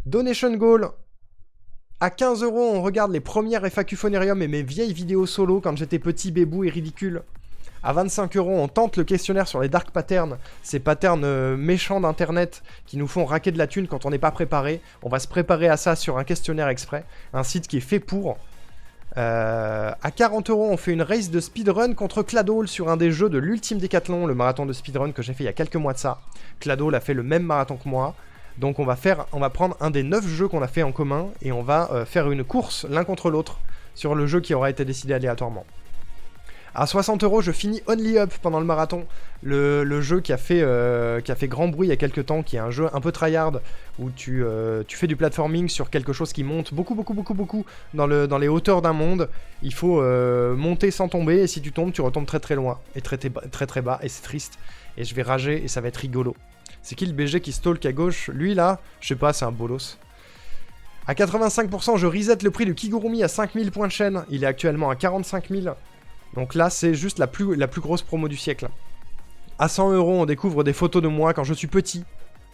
Donation goal. À 15 €, on regarde les premières FAQ Phonerium et mes vieilles vidéos solo quand j'étais petit, bébou et ridicule. À 25 €, on tente le questionnaire sur les dark patterns, ces patterns méchants d'internet qui nous font raquer de la thune quand on n'est pas préparé. On va se préparer à ça sur un questionnaire exprès, un site qui est fait pour. À 40 €, on fait une race de speedrun contre Cladol sur un des jeux de l'Ultime Décathlon, le marathon de speedrun que j'ai fait il y a quelques mois de ça. Cladol a fait le même marathon que moi. Donc on va prendre un des 9 jeux qu'on a fait en commun et on va faire une course l'un contre l'autre sur le jeu qui aura été décidé aléatoirement. À 60 €, je finis Only Up pendant le marathon, le jeu qui a fait grand bruit il y a quelques temps, qui est un jeu un peu tryhard, où tu fais du platforming sur quelque chose qui monte beaucoup dans les hauteurs d'un monde. Il faut monter sans tomber, et si tu tombes, tu retombes très loin, et très bas, et c'est triste. Et je vais rager, et ça va être rigolo. C'est qui le BG qui stalk à gauche? Lui là, je sais pas, c'est un bolos. À 85%, je reset le prix du Kigurumi à 5000 points de chaîne. Il est actuellement à 45 000. Donc là, c'est juste la plus grosse promo du siècle. À 100 €, on découvre des photos de moi quand je suis petit,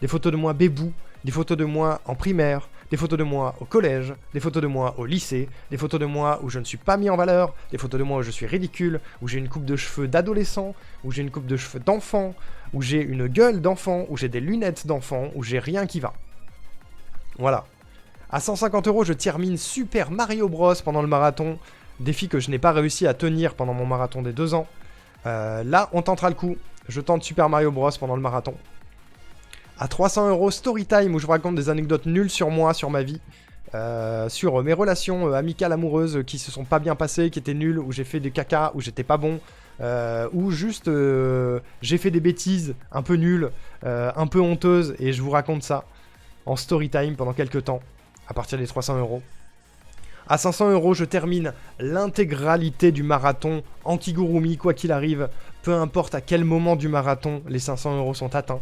des photos de moi bébou, des photos de moi en primaire, des photos de moi au collège, des photos de moi au lycée, des photos de moi où je ne suis pas mis en valeur, des photos de moi où je suis ridicule, où j'ai une coupe de cheveux d'adolescent, où j'ai une coupe de cheveux d'enfant, où j'ai une gueule d'enfant, où j'ai des lunettes d'enfant, où j'ai rien qui va. Voilà. À 150 €, je termine Super Mario Bros pendant le marathon. Défi que je n'ai pas réussi à tenir pendant mon marathon des 2 ans. Là, on tentera le coup. Je tente Super Mario Bros pendant le marathon. À 300 € Storytime, où je vous raconte des anecdotes nulles sur moi, sur ma vie. Sur mes relations amicales, amoureuses qui se sont pas bien passées, qui étaient nulles, où j'ai fait des caca, où j'étais pas bon. Ou juste j'ai fait des bêtises un peu nulles, un peu honteuses, et je vous raconte ça en Storytime pendant quelques temps, à partir des 300 €. À 500 €, je termine l'intégralité du marathon en Kigurumi, quoi qu'il arrive. Peu importe à quel moment du marathon les 500 € sont atteints.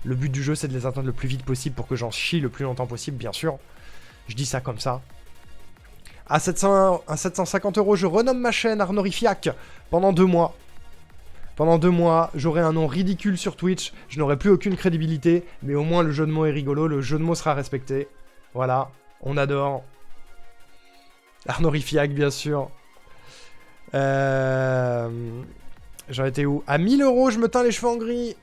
Le but du jeu, c'est de les atteindre le plus vite possible pour que j'en chie le plus longtemps possible, bien sûr. Je dis ça comme ça. À 750 €, je renomme ma chaîne Arnorifiac pendant 2 mois. Pendant 2 mois, j'aurai un nom ridicule sur Twitch. Je n'aurai plus aucune crédibilité, mais au moins le jeu de mots est rigolo, le jeu de mots sera respecté. Voilà, on adore. Arnorifiac, bien sûr. J'en étais où? À 1000 €, je me teins les cheveux en gris.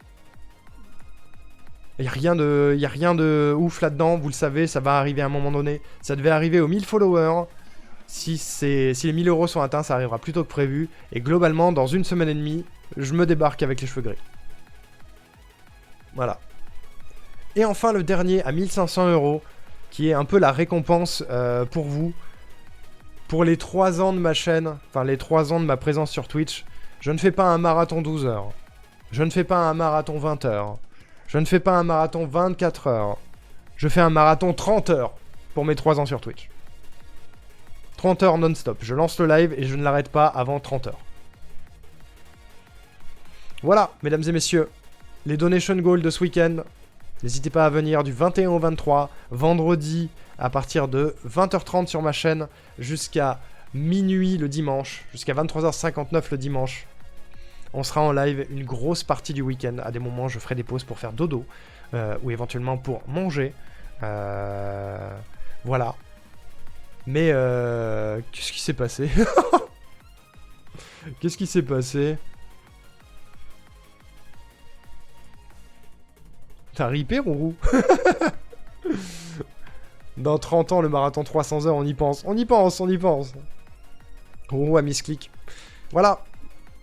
Y a rien de ouf là-dedans, vous le savez, ça va arriver à un moment donné. Ça devait arriver aux 1000 followers. Si les 1000 € sont atteints, ça arrivera plus tôt que prévu. Et globalement, dans 1 semaine et demie, je me débarque avec les cheveux gris. Voilà. Et enfin, le dernier, à 1500 €, qui est un peu la récompense pour vous. Pour les 3 ans de ma chaîne, enfin les 3 ans de ma présence sur Twitch, je ne fais pas un marathon 12 heures. Je ne fais pas un marathon 20 heures. Je ne fais pas un marathon 24 heures. Je fais un marathon 30 heures pour mes 3 ans sur Twitch. 30 heures non-stop. Je lance le live et je ne l'arrête pas avant 30 heures. Voilà, mesdames et messieurs, les donation goals de ce week-end. N'hésitez pas à venir du 21 au 23, vendredi, à partir de 20h30 sur ma chaîne, jusqu'à minuit le dimanche, jusqu'à 23h59 le dimanche. On sera en live une grosse partie du week-end. À des moments, je ferai des pauses pour faire dodo, ou éventuellement pour manger. Voilà. Mais, qu'est-ce qui s'est passé? Qu'est-ce qui s'est passé? T'as ripé, Rourou? Dans 30 ans, le marathon 300 heures, on y pense. On y pense. Rourou a misclick. Voilà.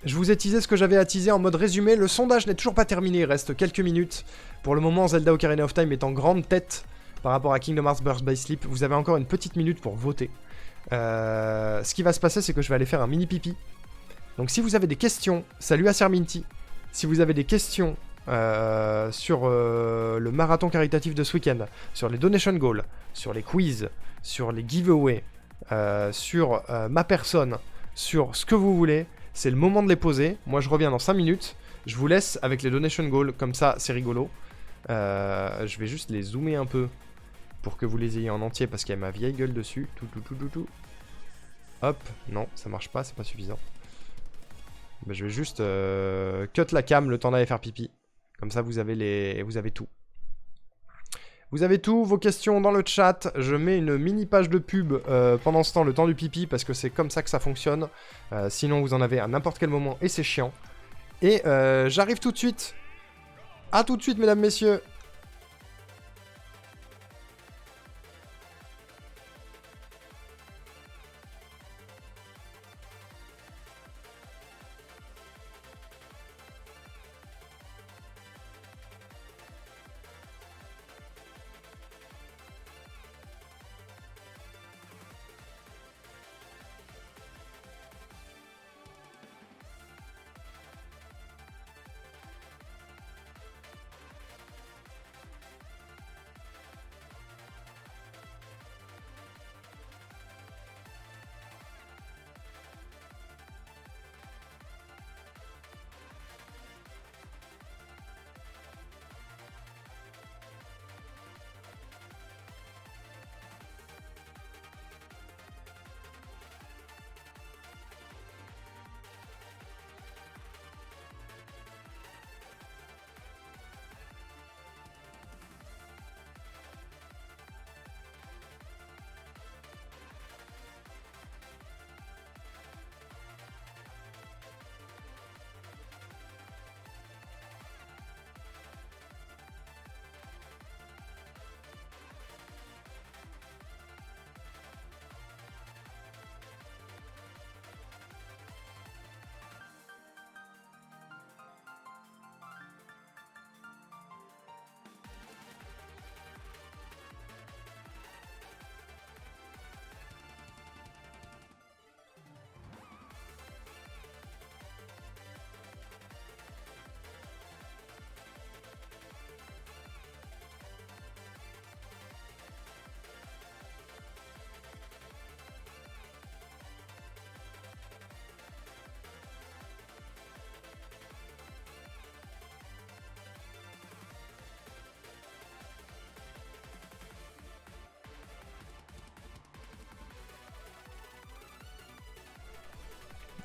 Je vous ai teasé ce que j'avais à teaser en mode résumé. Le sondage n'est toujours pas terminé, il reste quelques minutes. Pour le moment, Zelda Ocarina of Time est en grande tête par rapport à Kingdom Hearts Birth by Sleep. Vous avez encore une petite minute pour voter. Ce qui va se passer, c'est que je vais aller faire un mini pipi. Donc si vous avez des questions, salut à Serminti. Si vous avez des questions sur le marathon caritatif de ce week-end, sur les donation goals, sur les quiz, sur les giveaways, sur ma personne, sur ce que vous voulez, c'est le moment de les poser. Moi je reviens dans 5 minutes. Je vous laisse avec les donation goals, comme ça c'est rigolo. Je vais juste les zoomer un peu pour que vous les ayez en entier parce qu'il y a ma vieille gueule dessus. Tout. Hop, non, ça marche pas, c'est pas suffisant. Bah, je vais juste cut la cam le temps d'aller faire pipi. Comme ça vous avez tout. Vous avez tout, vos questions dans le chat. Je mets une mini page de pub pendant ce temps, le temps du pipi, parce que c'est comme ça que ça fonctionne. Sinon vous en avez à n'importe quel moment et c'est chiant. Et j'arrive tout de suite. À tout de suite, mesdames, messieurs.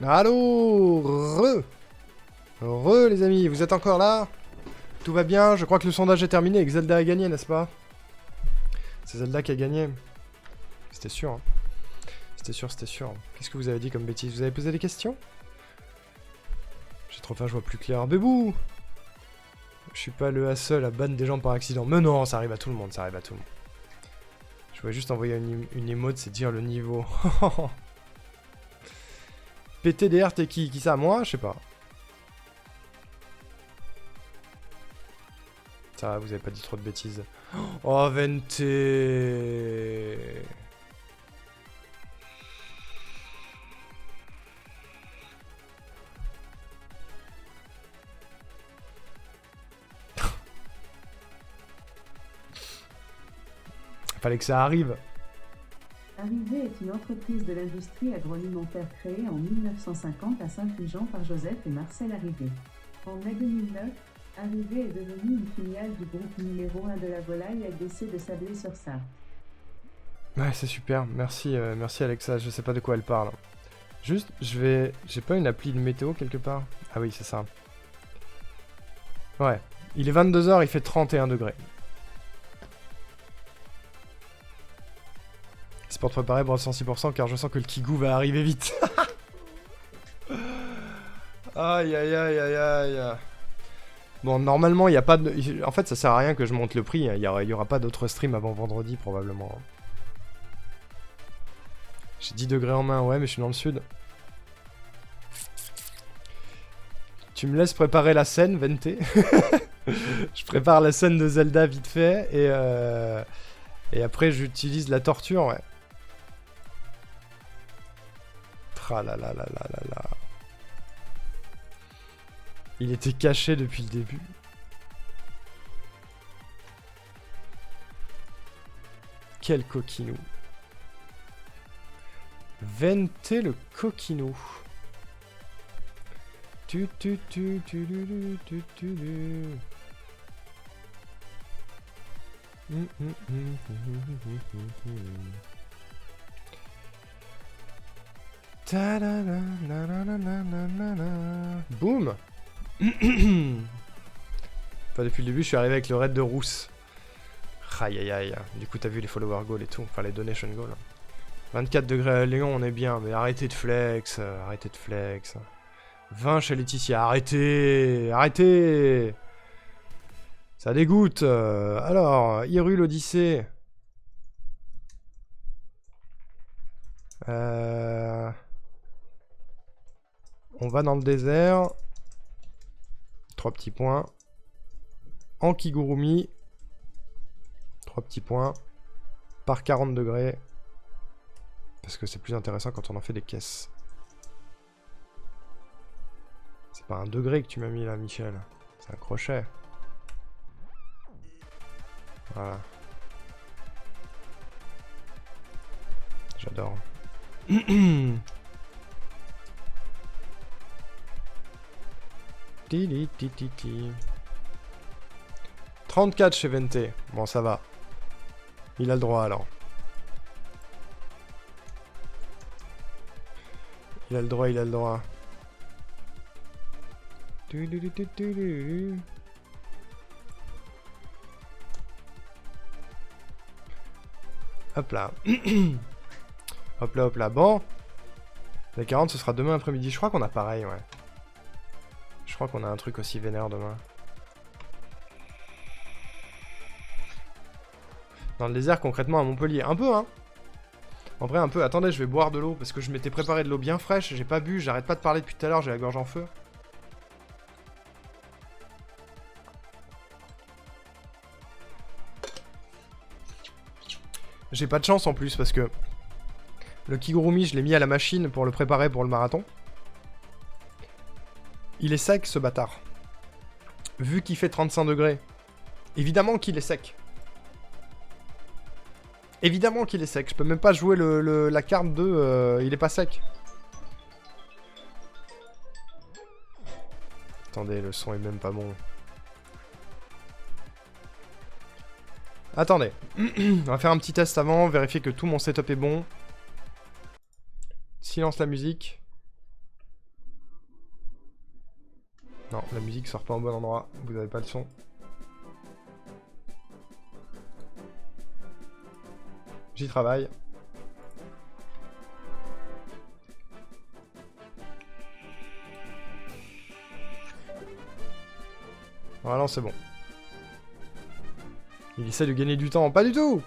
Allô, re les amis, vous êtes encore là? Tout va bien? Je crois que le sondage est terminé et que Zelda a gagné, n'est-ce pas? C'est Zelda qui a gagné. C'était sûr. Hein. C'était sûr, c'était sûr. Qu'est-ce que vous avez dit comme bêtise? Vous avez posé des questions? J'ai trop faim, je vois plus clair. Bébou! Je suis pas le seul à ban des gens par accident. Mais non, ça arrive à tout le monde, ça arrive à tout le monde. Je voulais juste envoyer une emote, c'est dire le niveau. PTDR, t'es qui? Qui ça? Moi? Je sais pas. Ça va, vous avez pas dit trop de bêtises. Oh, Vente! Fallait que ça arrive. Arrivé est une entreprise de l'industrie agroalimentaire créée en 1950 à Saint-Fulgent par Joseph et Marcel Arrivé. En mai 2009, Arrivé est devenue une filiale du groupe numéro 1 de la volaille LDC de Sablé-sur-Sarthe. Ouais, c'est super. Merci, merci Alexa. Je sais pas de quoi elle parle. Juste, j'ai pas une appli de météo quelque part? Ah oui, c'est ça. Ouais. Il est 22h, il fait 31 degrés. C'est pour te préparer pour 106% car je sens que le Kigou va arriver vite. Aïe aïe aïe aïe aïe. Bon, normalement, il n'y a pas de... En fait, ça sert à rien que je monte le prix. Il y aura pas d'autres streams avant vendredi, probablement. J'ai 10 degrés en main, ouais, mais je suis dans le sud. Tu me laisses préparer la scène, Vente. Je prépare la scène de Zelda vite fait, et après, j'utilise la torture, ouais. Tralalalala. Il était caché depuis le début. Quel coquinou. Vente le coquinou. Tu. Boum. Enfin, depuis le début, je suis arrivé avec le raid de rousse. Aïe aïe aïe. Du coup, t'as vu les follower goals et tout. Enfin, les donation goals. 24 degrés à Léon, on est bien. Mais arrêtez de flex. Arrêtez de flex. 20 chez Laetitia. Arrêtez. Arrêtez. Ça dégoûte. Alors, Hyrule Odyssée. On va dans le désert. 3 petits points. En Kigurumi. 3 petits points. Par 40 degrés. Parce que c'est plus intéressant quand on en fait des caisses. C'est pas un degré que tu m'as mis là, Michel. C'est un crochet. Voilà. J'adore. 34 chez Vente. Bon, ça va. Il a le droit alors. Il a le droit, il a le droit. Hop là. Hop là, hop là. Bon. Les 40, ce sera demain après-midi. Je crois qu'on a pareil, ouais. Je crois qu'on a un truc aussi vénère demain. Dans le désert, concrètement, à Montpellier. Un peu, hein. En vrai, un peu. Attendez, je vais boire de l'eau, parce que je m'étais préparé de l'eau bien fraîche. J'ai pas bu, j'arrête pas de parler depuis tout à l'heure, j'ai la gorge en feu. J'ai pas de chance en plus, parce que... Le Kigurumi, je l'ai mis à la machine pour le préparer pour le marathon. Il est sec, ce bâtard. Vu qu'il fait 35 degrés. Évidemment qu'il est sec. Évidemment qu'il est sec. Je peux même pas jouer la carte de... il est pas sec. Attendez, le son est même pas bon. Attendez. On va faire un petit test avant, vérifier que tout mon setup est bon. Silence la musique. Non, la musique sort pas au bon endroit. Vous avez pas le son. J'y travaille. Voilà, c'est bon. Il essaie de gagner du temps. Pas du tout!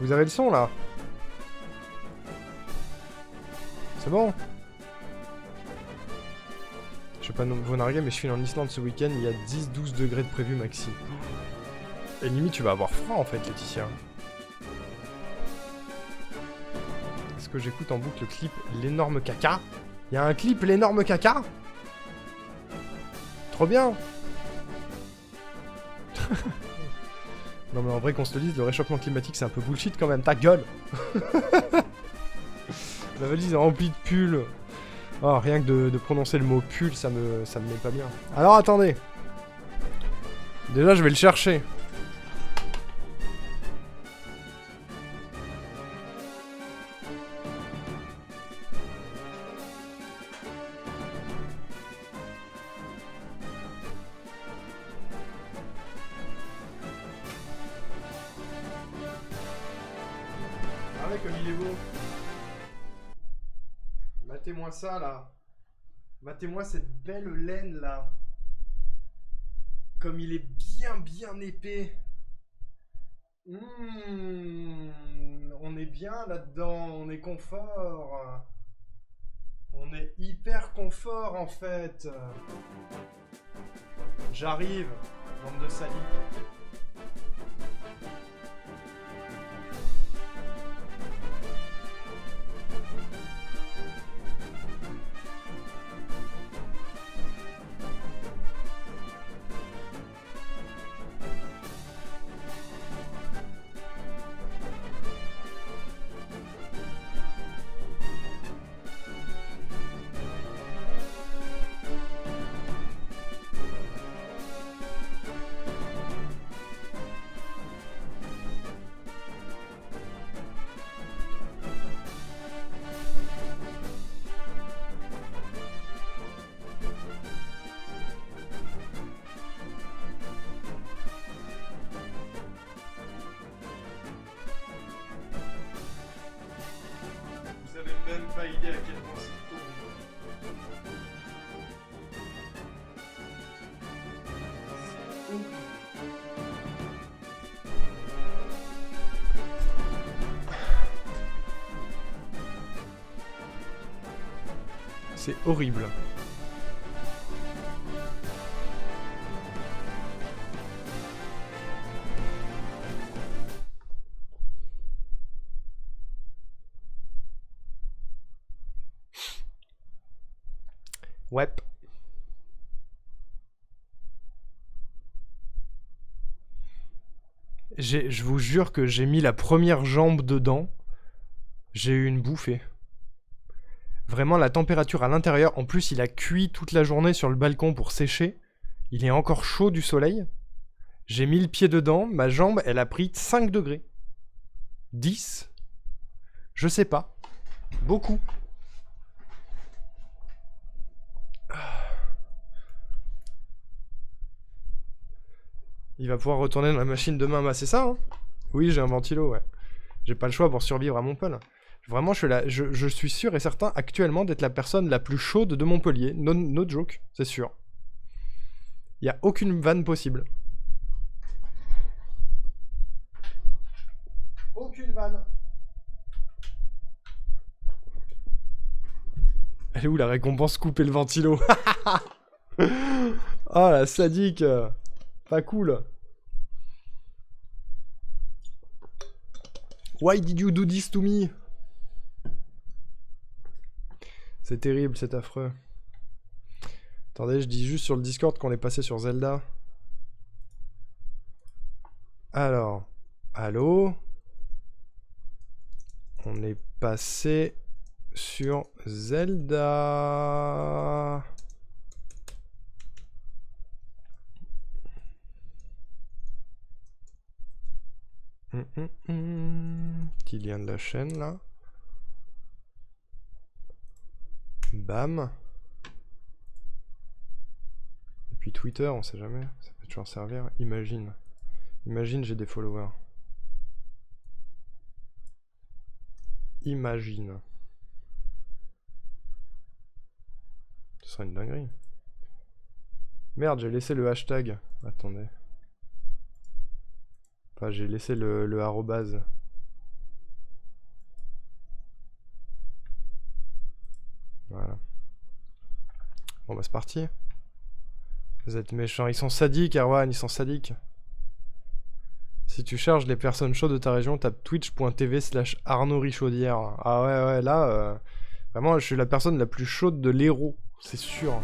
Vous avez le son, là? C'est bon? Je sais pas vous narguer, mais je file en Islande ce week-end. Il y a 10-12 degrés de prévu maxi. Et limite, tu vas avoir froid, en fait, Laetitia. Est-ce que j'écoute en boucle le clip L'énorme caca? Il y a un clip L'énorme caca? Trop bien! Non mais en vrai qu'on se le dise, le réchauffement climatique c'est un peu bullshit quand même, ta gueule. La valise est remplie de pulls. Oh, rien que de prononcer le mot pull, ça me met pas bien. Alors attendez. Déjà je vais le chercher. Comme il est beau. Matez-moi ça là. Matez-moi cette belle laine là. Comme il est bien épais. On est bien là-dedans. On est confort. On est hyper confort en fait. J'arrive. Bande de saliques. Même pas idée à quel point c'est horrible. C'est horrible. Ouais. Je vous jure que j'ai mis la première jambe dedans. J'ai eu une bouffée. Vraiment, la température à l'intérieur. En plus, il a cuit toute la journée sur le balcon pour sécher. Il est encore chaud du soleil. J'ai mis le pied dedans. Ma jambe, elle a pris 5 degrés. 10? Je sais pas. Beaucoup. Il va pouvoir retourner dans la machine demain. Bah c'est ça, hein. Oui, j'ai un ventilo, ouais. J'ai pas le choix pour survivre à Montpellier. Vraiment, je suis sûr et certain actuellement d'être la personne la plus chaude de Montpellier. No joke, c'est sûr. Il y a aucune vanne possible. Aucune vanne. Elle est où la récompense couper le ventilo? Oh la sadique. Pas cool. Why did you do this to me? C'est terrible, c'est affreux. Attendez, je dis juste sur le Discord qu'on est passé sur Zelda. Alors, allô? On est passé sur Zelda. Petit lien de la chaîne là. Bam. Depuis Twitter, on sait jamais. Ça peut toujours servir. Imagine. Imagine, j'ai des followers. Imagine. Ce serait une dinguerie. Merde, j'ai laissé le hashtag. Attendez. Enfin, j'ai laissé le arrobase. Voilà. Bon bah c'est parti. Vous êtes méchants. Ils sont sadiques, Erwan, ils sont sadiques. Si tu charges les personnes chaudes de ta région, tape twitch.tv/Arnaud Richaudière. Ah ouais, là, vraiment, je suis la personne la plus chaude de l'Hérault, c'est sûr.